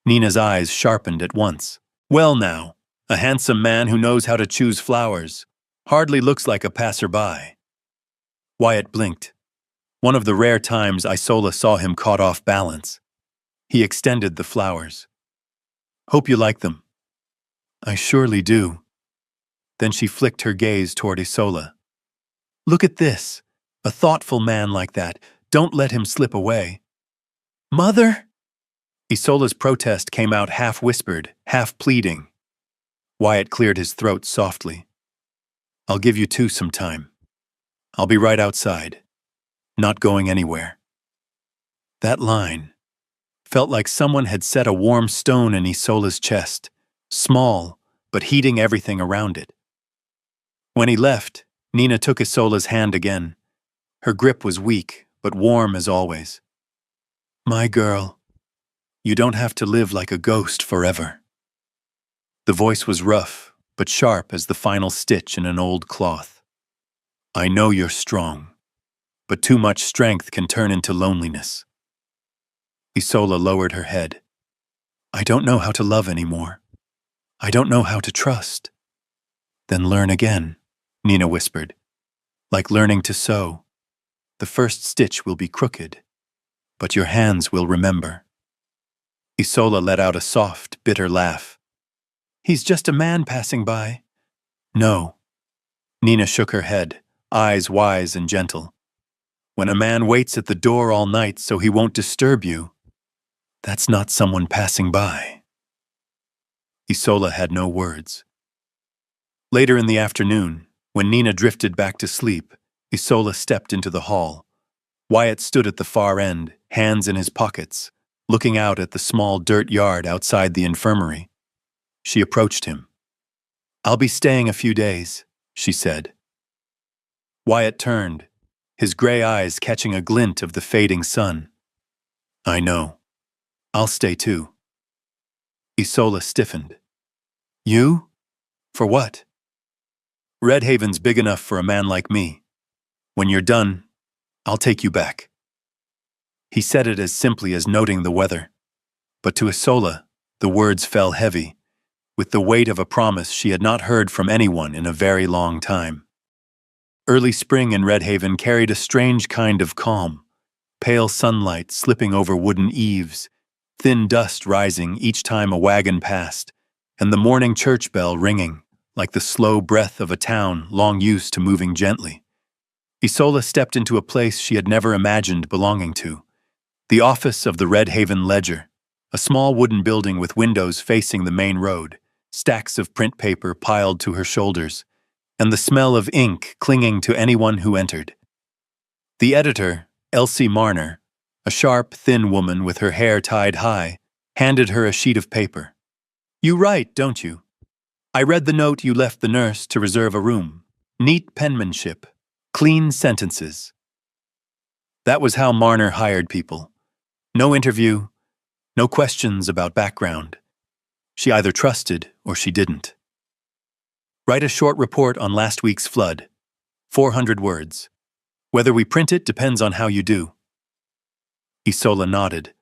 A: Nina's eyes sharpened at once. "Well now, a handsome man who knows how to choose flowers. Hardly looks like a passerby." Wyatt blinked. One of the rare times Isola saw him caught off balance. He extended the flowers. "Hope you like them." "I surely do." Then she flicked her gaze toward Isola. "Look at this. A thoughtful man like that. Don't let him slip away." "Mother?" Isola's protest came out half-whispered, half-pleading. Wyatt cleared his throat softly. "I'll give you two some time. I'll be right outside. Not going anywhere." That line felt like someone had set a warm stone in Isola's chest, small, but heating everything around it. When he left, Nina took Isola's hand again. Her grip was weak, but warm as always. "My girl, you don't have to live like a ghost forever." The voice was rough, but sharp as the final stitch in an old cloth. "I know you're strong, but too much strength can turn into loneliness." Isola lowered her head. "I don't know how to love anymore. I don't know how to trust." "Then learn again," Nina whispered. "Like learning to sew. The first stitch will be crooked, but your hands will remember." Isola let out a soft, bitter laugh. "He's just a man passing by." "No." Nina shook her head, eyes wise and gentle. "When a man waits at the door all night so he won't disturb you, that's not someone passing by." Isola had no words. Later in the afternoon, when Nina drifted back to sleep, Isola stepped into the hall. Wyatt stood at the far end, hands in his pockets, looking out at the small dirt yard outside the infirmary. She approached him. "I'll be staying a few days," she said. Wyatt turned, his gray eyes catching a glint of the fading sun. "I know. I'll stay too." Isola stiffened. "You? For what?" "Red Haven's big enough for a man like me. When you're done, I'll take you back." He said it as simply as noting the weather. But to Isola, the words fell heavy, with the weight of a promise she had not heard from anyone in a very long time. Early spring in Red Haven carried a strange kind of calm, pale sunlight slipping over wooden eaves, thin dust rising each time a wagon passed, and the morning church bell ringing, like the slow breath of a town long used to moving gently. Isola stepped into a place she had never imagined belonging to, the office of the Red Haven Ledger, a small wooden building with windows facing the main road, stacks of print paper piled to her shoulders, and the smell of ink clinging to anyone who entered. The editor, Elsie Marner, a sharp, thin woman with her hair tied high, handed her a sheet of paper. "You write, don't you? I read the note you left the nurse to reserve a room. Neat penmanship, clean sentences." That was how Marner hired people. No interview, no questions about background. She either trusted or she didn't. "Write a short report on last week's flood. 400 words. Whether we print it depends on how you do." Isola nodded,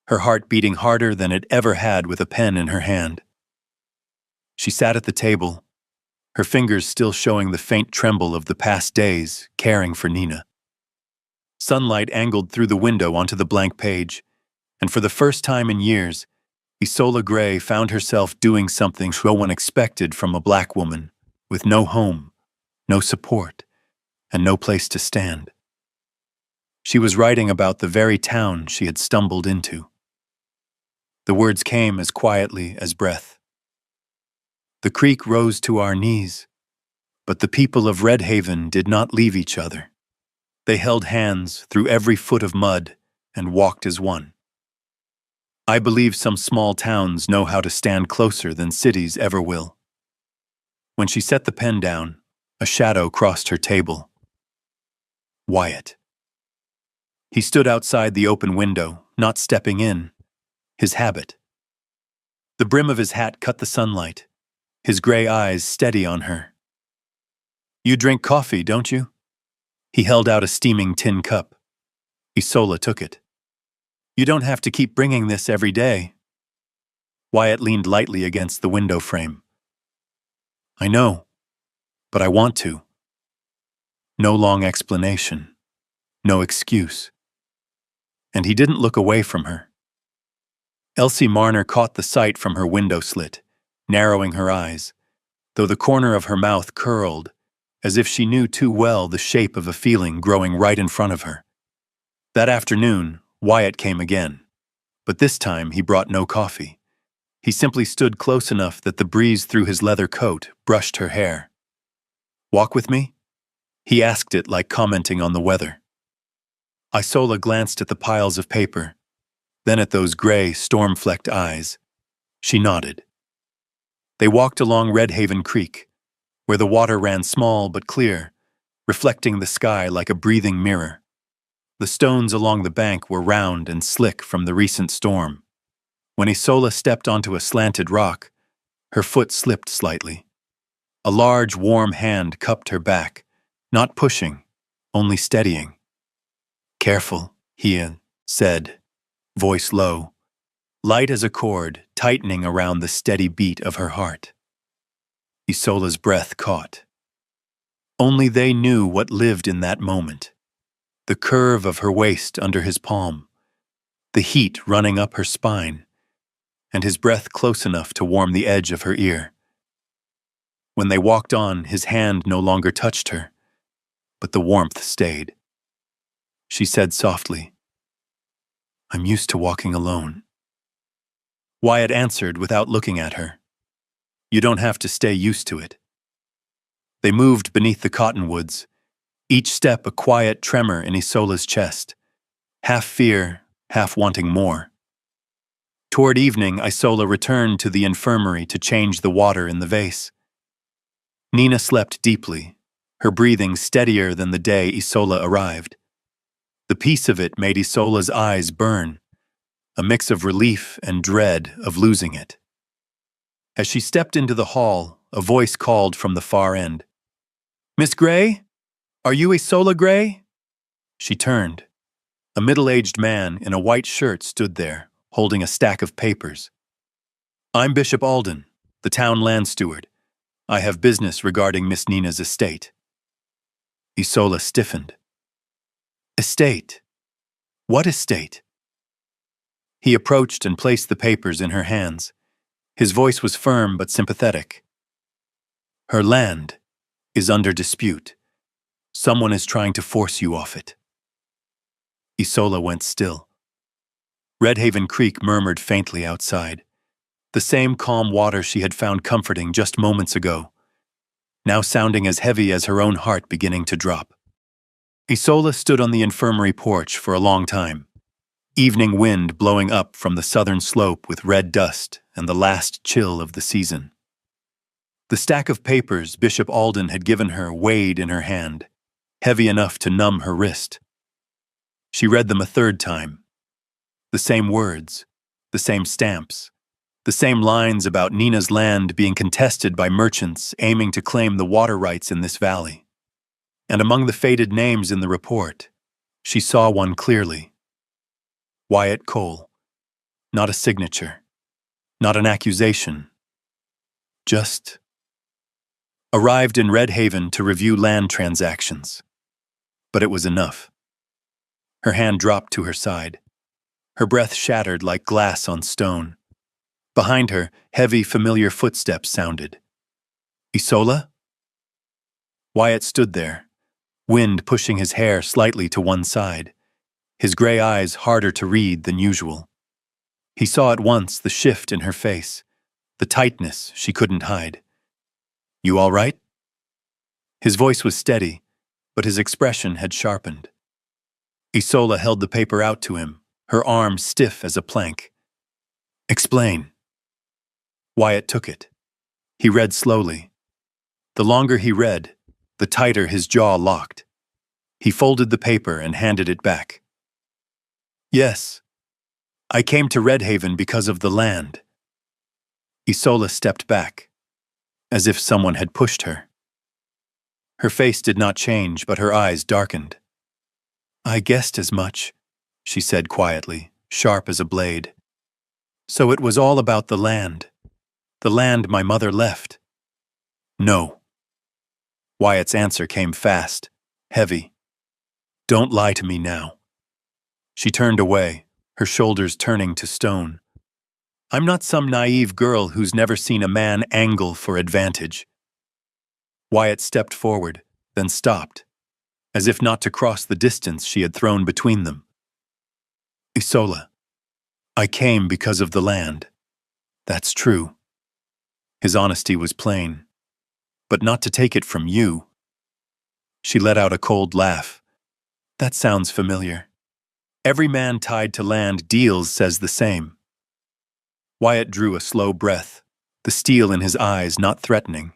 A: her heart beating harder than it ever had with a pen in her hand. She sat at the table, her fingers still showing the faint tremble of the past days, caring for Nina. Sunlight angled through the window onto the blank page, and for the first time in years, Isola Gray found herself doing something no one expected from a black woman, with no home, no support, and no place to stand. She was writing about the very town she had stumbled into. The words came as quietly as breath. The creek rose to our knees, but the people of Red Haven did not leave each other. They held hands through every foot of mud and walked as one. I believe some small towns know how to stand closer than cities ever will. When she set the pen down, a shadow crossed her table. Wyatt. He stood outside the open window, not stepping in, his habit. The brim of his hat cut the sunlight, his gray eyes steady on her. You drink coffee, don't you? He held out a steaming tin cup. Isola took it. You don't have to keep bringing this every day. Wyatt leaned lightly against the window frame. I know, but I want to. No long explanation, no excuse. And he didn't look away from her. Elsie Marner caught the sight from her window slit, narrowing her eyes, though the corner of her mouth curled, as if she knew too well the shape of a feeling growing right in front of her. That afternoon, Wyatt came again, but this time he brought no coffee. He simply stood close enough that the breeze through his leather coat brushed her hair. Walk with me? He asked it like commenting on the weather. Isola glanced at the piles of paper, then at those gray, storm-flecked eyes. She nodded. They walked along Red Haven Creek, where the water ran small but clear, reflecting the sky like a breathing mirror. The stones along the bank were round and slick from the recent storm. When Isola stepped onto a slanted rock, her foot slipped slightly. A large, warm hand cupped her back, not pushing, only steadying. Careful, he said, voice low, light as a cord tightening around the steady beat of her heart. Isola's breath caught. Only they knew what lived in that moment. The curve of her waist under his palm, the heat running up her spine, and his breath close enough to warm the edge of her ear. When they walked on, his hand no longer touched her, but the warmth stayed. She said softly, I'm used to walking alone. Wyatt answered without looking at her. You don't have to stay used to it. They moved beneath the cottonwoods, each step a quiet tremor in Isola's chest, half fear, half wanting more. Toward evening, Isola returned to the infirmary to change the water in the vase. Nina slept deeply, her breathing steadier than the day Isola arrived. The peace of it made Isola's eyes burn, a mix of relief and dread of losing it. As she stepped into the hall, a voice called from the far end. Miss Gray? Are you Isola Gray? She turned. A middle-aged man in a white shirt stood there, holding a stack of papers. I'm Bishop Alden, the town land steward. I have business regarding Miss Nina's estate. Isola stiffened. Estate? What estate? He approached and placed the papers in her hands. His voice was firm but sympathetic. Her land is under dispute. Someone is trying to force you off it. Isola went still. Red Haven Creek murmured faintly outside, the same calm water she had found comforting just moments ago, now sounding as heavy as her own heart beginning to drop. Isola stood on the infirmary porch for a long time, evening wind blowing up from the southern slope with red dust and the last chill of the season. The stack of papers Bishop Alden had given her weighed in her hand, heavy enough to numb her wrist. She read them a third time. The same words, the same stamps, the same lines about Nina's land being contested by merchants aiming to claim the water rights in this valley. And among the faded names in the report, she saw one clearly. Wyatt Cole. Not a signature. Not an accusation. Just arrived in Red Haven to review land transactions. But it was enough. Her hand dropped to her side. Her breath shattered like glass on stone. Behind her, heavy, familiar footsteps sounded. Isola? Wyatt stood there, wind pushing his hair slightly to one side, his gray eyes harder to read than usual. He saw at once the shift in her face, the tightness she couldn't hide. You all right? His voice was steady, but his expression had sharpened. Isola held the paper out to him, her arm stiff as a plank. Explain. Wyatt took it. He read slowly. The longer he read, the tighter his jaw locked. He folded the paper and handed it back. Yes, I came to Red Haven because of the land. Isola stepped back, as if someone had pushed her. Her face did not change, but her eyes darkened. I guessed as much, she said quietly, sharp as a blade. So it was all about the land my mother left. No. Wyatt's answer came fast, heavy. Don't lie to me now. She turned away, her shoulders turning to stone. I'm not some naive girl who's never seen a man angle for advantage. Wyatt stepped forward, then stopped, as if not to cross the distance she had thrown between them. Isola, I came because of the land. That's true. His honesty was plain, but not to take it from you. She let out a cold laugh. That sounds familiar. Every man tied to land deals says the same. Wyatt drew a slow breath, the steel in his eyes not threatening,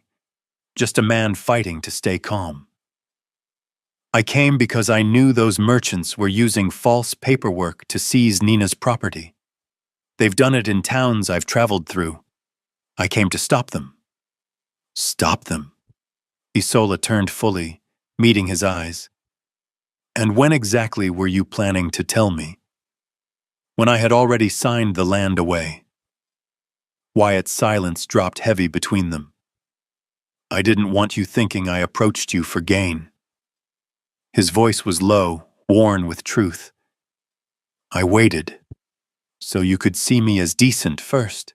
A: just a man fighting to stay calm. I came because I knew those merchants were using false paperwork to seize Nina's property. They've done it in towns I've traveled through. I came to stop them. Stop them? Isola turned fully, meeting his eyes. And when exactly were you planning to tell me? When I had already signed the land away. Wyatt's silence dropped heavy between them. I didn't want you thinking I approached you for gain. His voice was low, worn with truth. I waited, so you could see me as decent first,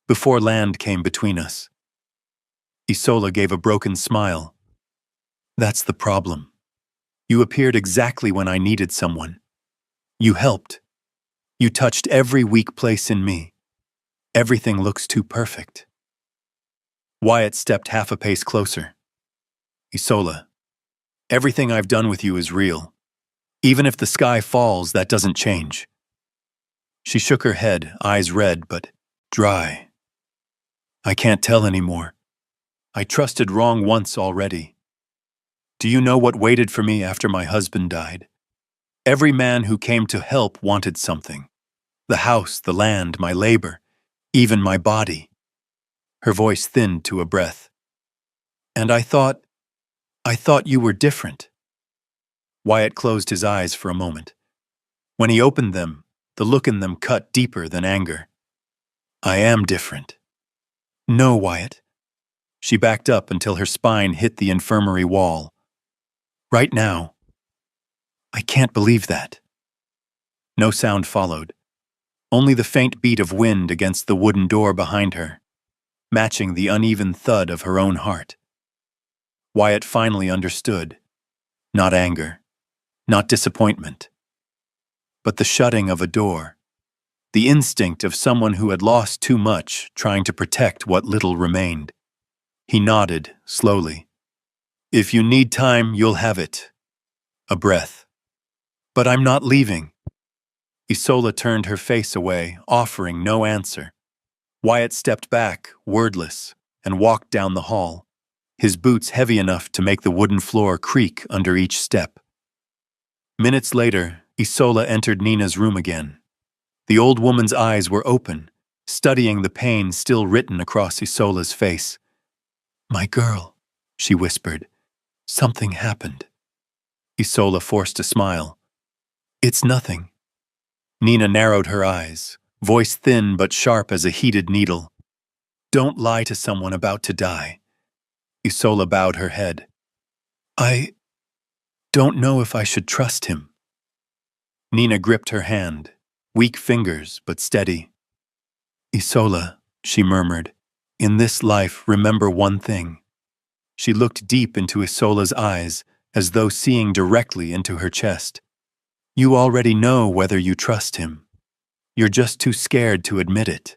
A: before land came between us. Isola gave a broken smile. That's the problem. You appeared exactly when I needed someone. You helped. You touched every weak place in me. Everything looks too perfect. Wyatt stepped half a pace closer. Isola, everything I've done with you is real. Even if the sky falls, that doesn't change. She shook her head, eyes red but dry. I can't tell anymore. I trusted wrong once already. Do you know what waited for me after my husband died? Every man who came to help wanted something. The house, the land, my labor, even my body. Her voice thinned to a breath. And I thought you were different. Wyatt closed his eyes for a moment. When he opened them, the look in them cut deeper than anger. I am different. No, Wyatt. She backed up until her spine hit the infirmary wall. Right now, I can't believe that. No sound followed, only the faint beat of wind against the wooden door behind her, matching the uneven thud of her own heart. Wyatt finally understood. Not anger, not disappointment, but the shutting of a door, the instinct of someone who had lost too much trying to protect what little remained. He nodded, slowly. If you need time, you'll have it. A breath. But I'm not leaving. Isola turned her face away, offering no answer. Wyatt stepped back, wordless, and walked down the hall, his boots heavy enough to make the wooden floor creak under each step. Minutes later, Isola entered Nina's room again. The old woman's eyes were open, studying the pain still written across Isola's face. My girl, she whispered. Something happened. Isola forced a smile. It's nothing. Nina narrowed her eyes, voice thin but sharp as a heated needle. Don't lie to someone about to die. Isola bowed her head. I don't know if I should trust him. Nina gripped her hand, weak fingers but steady. Isola, she murmured, in this life remember one thing. She looked deep into Isola's eyes, as though seeing directly into her chest. You already know whether you trust him. You're just too scared to admit it.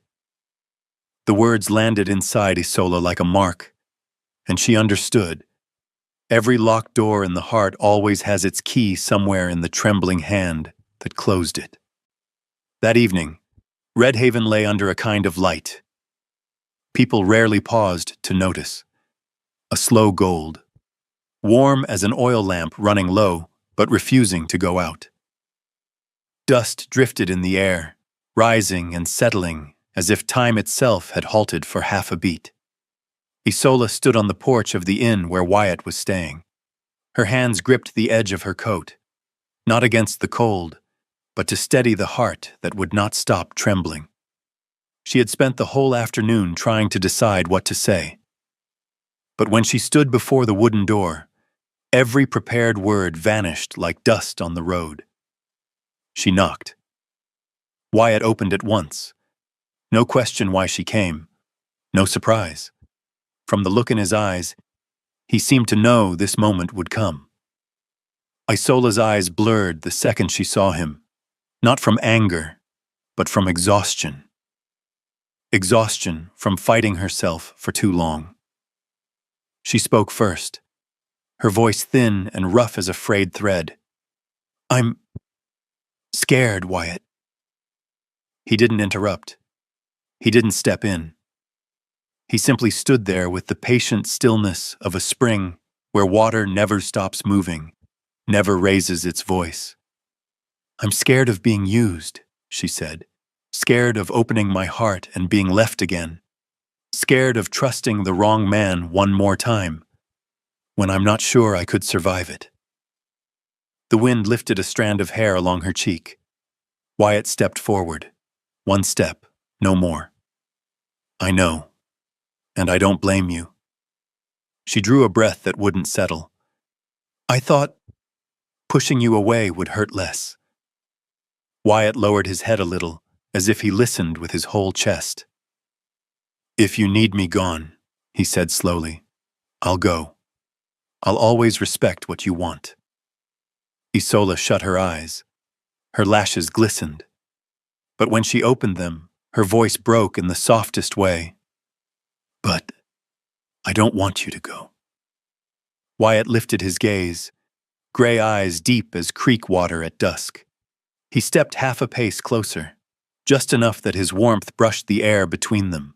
A: The words landed inside Isola like a mark, and she understood. Every locked door in the heart always has its key somewhere in the trembling hand that closed it. That evening, Redhaven lay under a kind of light. People rarely paused to notice. A slow gold, warm as an oil lamp running low, but refusing to go out. Dust drifted in the air, rising and settling as if time itself had halted for half a beat. Isola stood on the porch of the inn where Wyatt was staying. Her hands gripped the edge of her coat, not against the cold, but to steady the heart that would not stop trembling. She had spent the whole afternoon trying to decide what to say. But when she stood before the wooden door, every prepared word vanished like dust on the road. She knocked. Wyatt opened at once. No question why she came. No surprise. From the look in his eyes, he seemed to know this moment would come. Isola's eyes blurred the second she saw him, not from anger, but from exhaustion. Exhaustion from fighting herself for too long. She spoke first, her voice thin and rough as a frayed thread. I'm scared, Wyatt. He didn't interrupt. He didn't step in. He simply stood there with the patient stillness of a spring where water never stops moving, never raises its voice. I'm scared of being used, she said. Scared of opening my heart and being left again. Scared of trusting the wrong man one more time, when I'm not sure I could survive it. The wind lifted a strand of hair along her cheek. Wyatt stepped forward. One step, no more. I know, and I don't blame you. She drew a breath that wouldn't settle. I thought pushing you away would hurt less. Wyatt lowered his head a little, as if he listened with his whole chest. If you need me gone, he said slowly, I'll go. I'll always respect what you want. Isola shut her eyes. Her lashes glistened. But when she opened them, her voice broke in the softest way. But I don't want you to go. Wyatt lifted his gaze, gray eyes deep as creek water at dusk. He stepped half a pace closer, just enough that his warmth brushed the air between them.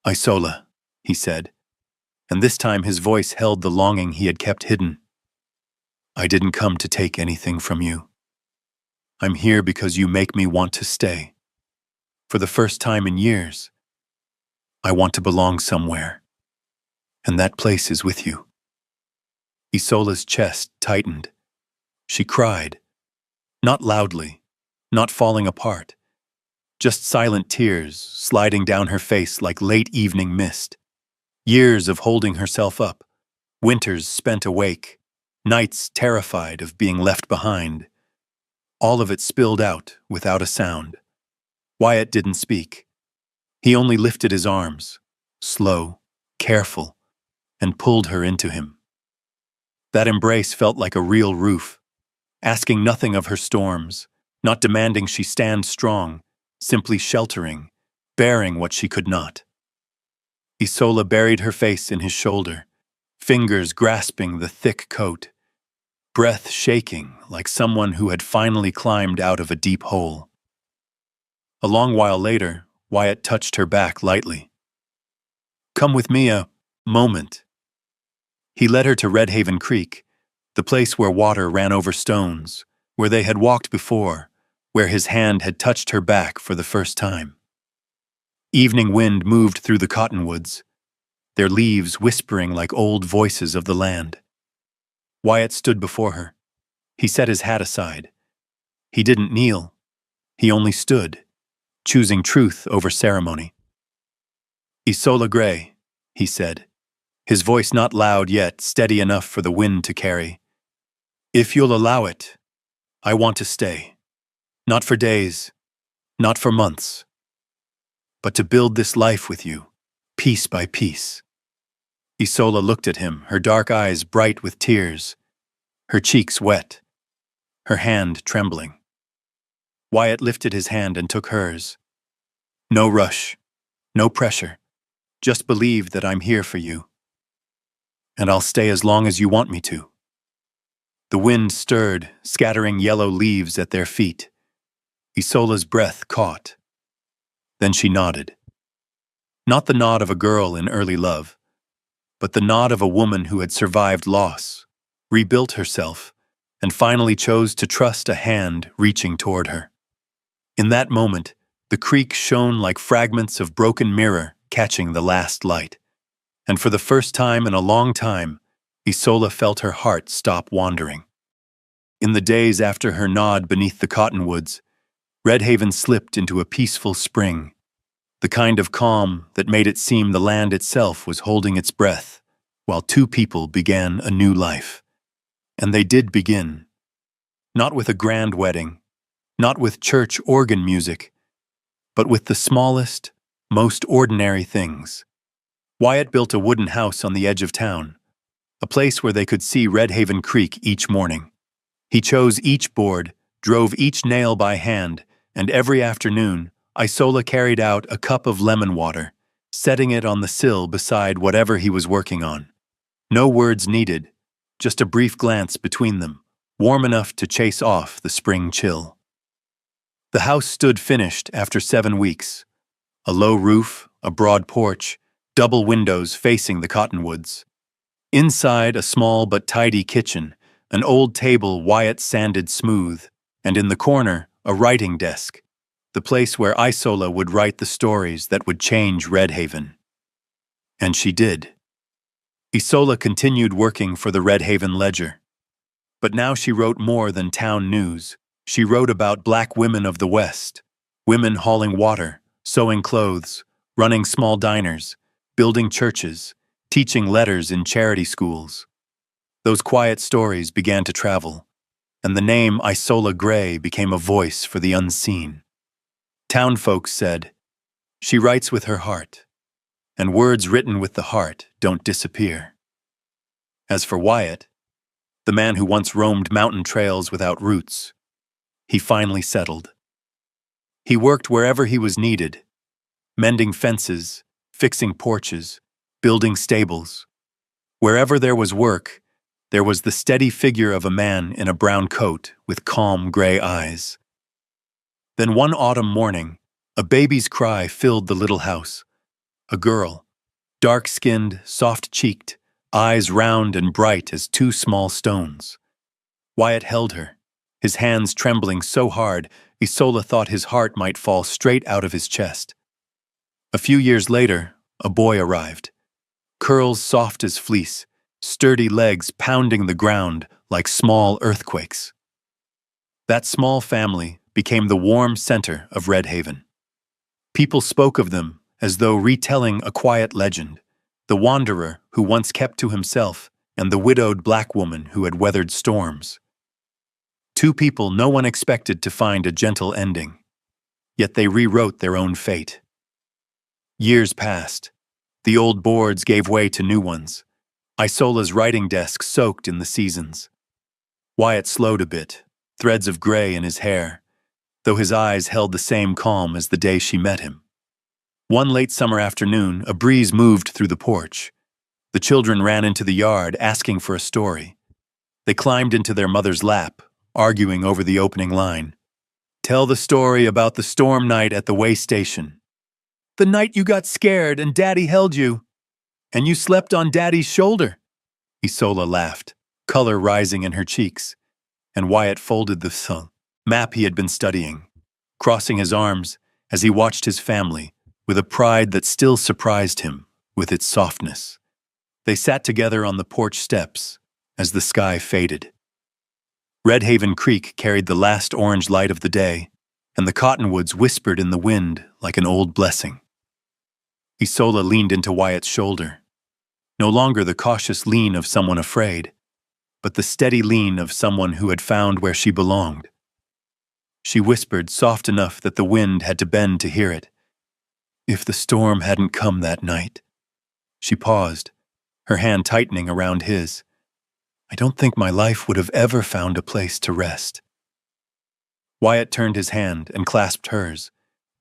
A: Isola, he said, and this time his voice held the longing he had kept hidden. I didn't come to take anything from you. I'm here because you make me want to stay. For the first time in years, I want to belong somewhere, and that place is with you. Isola's chest tightened. She cried, not loudly, not falling apart, just silent tears sliding down her face like late evening mist. Years of holding herself up, winters spent awake, nights terrified of being left behind. All of it spilled out without a sound. Wyatt didn't speak. He only lifted his arms, slow, careful, and pulled her into him. That embrace felt like a real roof, asking nothing of her storms, not demanding she stand strong, simply sheltering, bearing what she could not. Isola buried her face in his shoulder, fingers grasping the thick coat, breath shaking like someone who had finally climbed out of a deep hole. A long while later, Wyatt touched her back lightly. Come with me a moment. He led her to Redhaven Creek, the place where water ran over stones, where they had walked before, where his hand had touched her back for the first time. Evening wind moved through the cottonwoods, their leaves whispering like old voices of the land. Wyatt stood before her. He set his hat aside. He didn't kneel, He only stood, choosing truth over ceremony. "Isola Gray," he said, his voice not loud yet steady enough for the wind to carry. "If you'll allow it, I want to stay. Not for days, not for months, but to build this life with you, piece by piece." Isola looked at him, her dark eyes bright with tears, her cheeks wet, her hand trembling. Wyatt lifted his hand and took hers. "No rush, no pressure. Just believe that I'm here for you. And I'll stay as long as you want me to." The wind stirred, scattering yellow leaves at their feet. Isola's breath caught. Then she nodded. Not the nod of a girl in early love, but the nod of a woman who had survived loss, rebuilt herself, and finally chose to trust a hand reaching toward her. In that moment, the creek shone like fragments of broken mirror catching the last light. And for the first time in a long time, Isola felt her heart stop wandering. In the days after her nod beneath the cottonwoods, Redhaven slipped into a peaceful spring, the kind of calm that made it seem the land itself was holding its breath, while two people began a new life. And they did begin. Not with a grand wedding, not with church organ music, but with the smallest, most ordinary things. Wyatt built a wooden house on the edge of town, a place where they could see Redhaven Creek each morning. He chose each board, drove each nail by hand, and every afternoon, Isola carried out a cup of lemon water, setting it on the sill beside whatever he was working on. No words needed, just a brief glance between them, warm enough to chase off the spring chill. The house stood finished after 7 weeks. A low roof, a broad porch, double windows facing the cottonwoods. Inside, a small but tidy kitchen, an old table Wyatt sanded smooth, and in the corner, a writing desk, the place where Isola would write the stories that would change Redhaven. And she did. Isola continued working for the Redhaven Ledger. But now she wrote more than town news. She wrote about Black women of the West, women hauling water, sewing clothes, running small diners, building churches, teaching letters in charity schools. Those quiet stories began to travel, and the name Isola Gray became a voice for the unseen. Town folks said, "She writes with her heart, and words written with the heart don't disappear." As for Wyatt, the man who once roamed mountain trails without roots, he finally settled. He worked wherever he was needed, mending fences, fixing porches, building stables. Wherever there was work, there was the steady figure of a man in a brown coat with calm gray eyes. Then one autumn morning, a baby's cry filled the little house. A girl, dark-skinned, soft-cheeked, eyes round and bright as 2 small stones. Wyatt held her, his hands trembling so hard Isola thought his heart might fall straight out of his chest. A few years later, a boy arrived. Curls soft as fleece, sturdy legs pounding the ground like small earthquakes. That small family became the warm center of Redhaven. People spoke of them as though retelling a quiet legend, the wanderer who once kept to himself and the widowed Black woman who had weathered storms. 2 people no one expected to find a gentle ending, yet they rewrote their own fate. Years passed. The old boards gave way to new ones. Isola's writing desk soaked in the seasons. Wyatt slowed a bit, threads of gray in his hair, though his eyes held the same calm as the day she met him. One late summer afternoon, a breeze moved through the porch. The children ran into the yard, asking for a story. They climbed into their mother's lap, arguing over the opening line. "Tell the story about the storm night at the way station. The night you got scared and Daddy held you. And you slept on Daddy's shoulder." Isola laughed, color rising in her cheeks, and Wyatt folded the map he had been studying, crossing his arms as he watched his family with a pride that still surprised him with its softness. They sat together on the porch steps as the sky faded. Redhaven Creek carried the last orange light of the day, and the cottonwoods whispered in the wind like an old blessing. Isola leaned into Wyatt's shoulder, no longer the cautious lean of someone afraid, but the steady lean of someone who had found where she belonged. She whispered soft enough that the wind had to bend to hear it. If the storm hadn't come that night. She paused, her hand tightening around his. I don't think my life would have ever found a place to rest. Wyatt turned his hand and clasped hers,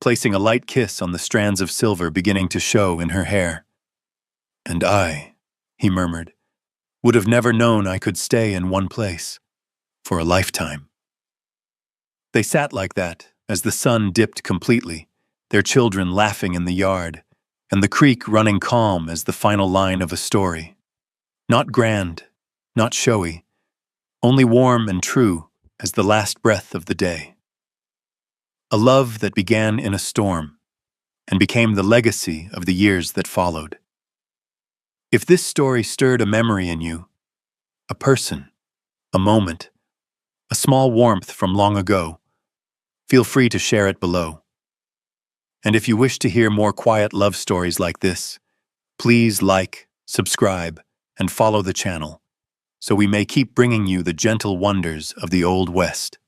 A: placing a light kiss on the strands of silver beginning to show in her hair. And I, he murmured, would have never known I could stay in one place for a lifetime. They sat like that as the sun dipped completely, their children laughing in the yard, and the creek running calm as the final line of a story. Not grand, not showy, only warm and true as the last breath of the day. A love that began in a storm and became the legacy of the years that followed. If this story stirred a memory in you, a person, a moment, a small warmth from long ago, feel free to share it below. And if you wish to hear more quiet love stories like this, please like, subscribe, and follow the channel, so we may keep bringing you the gentle wonders of the Old West.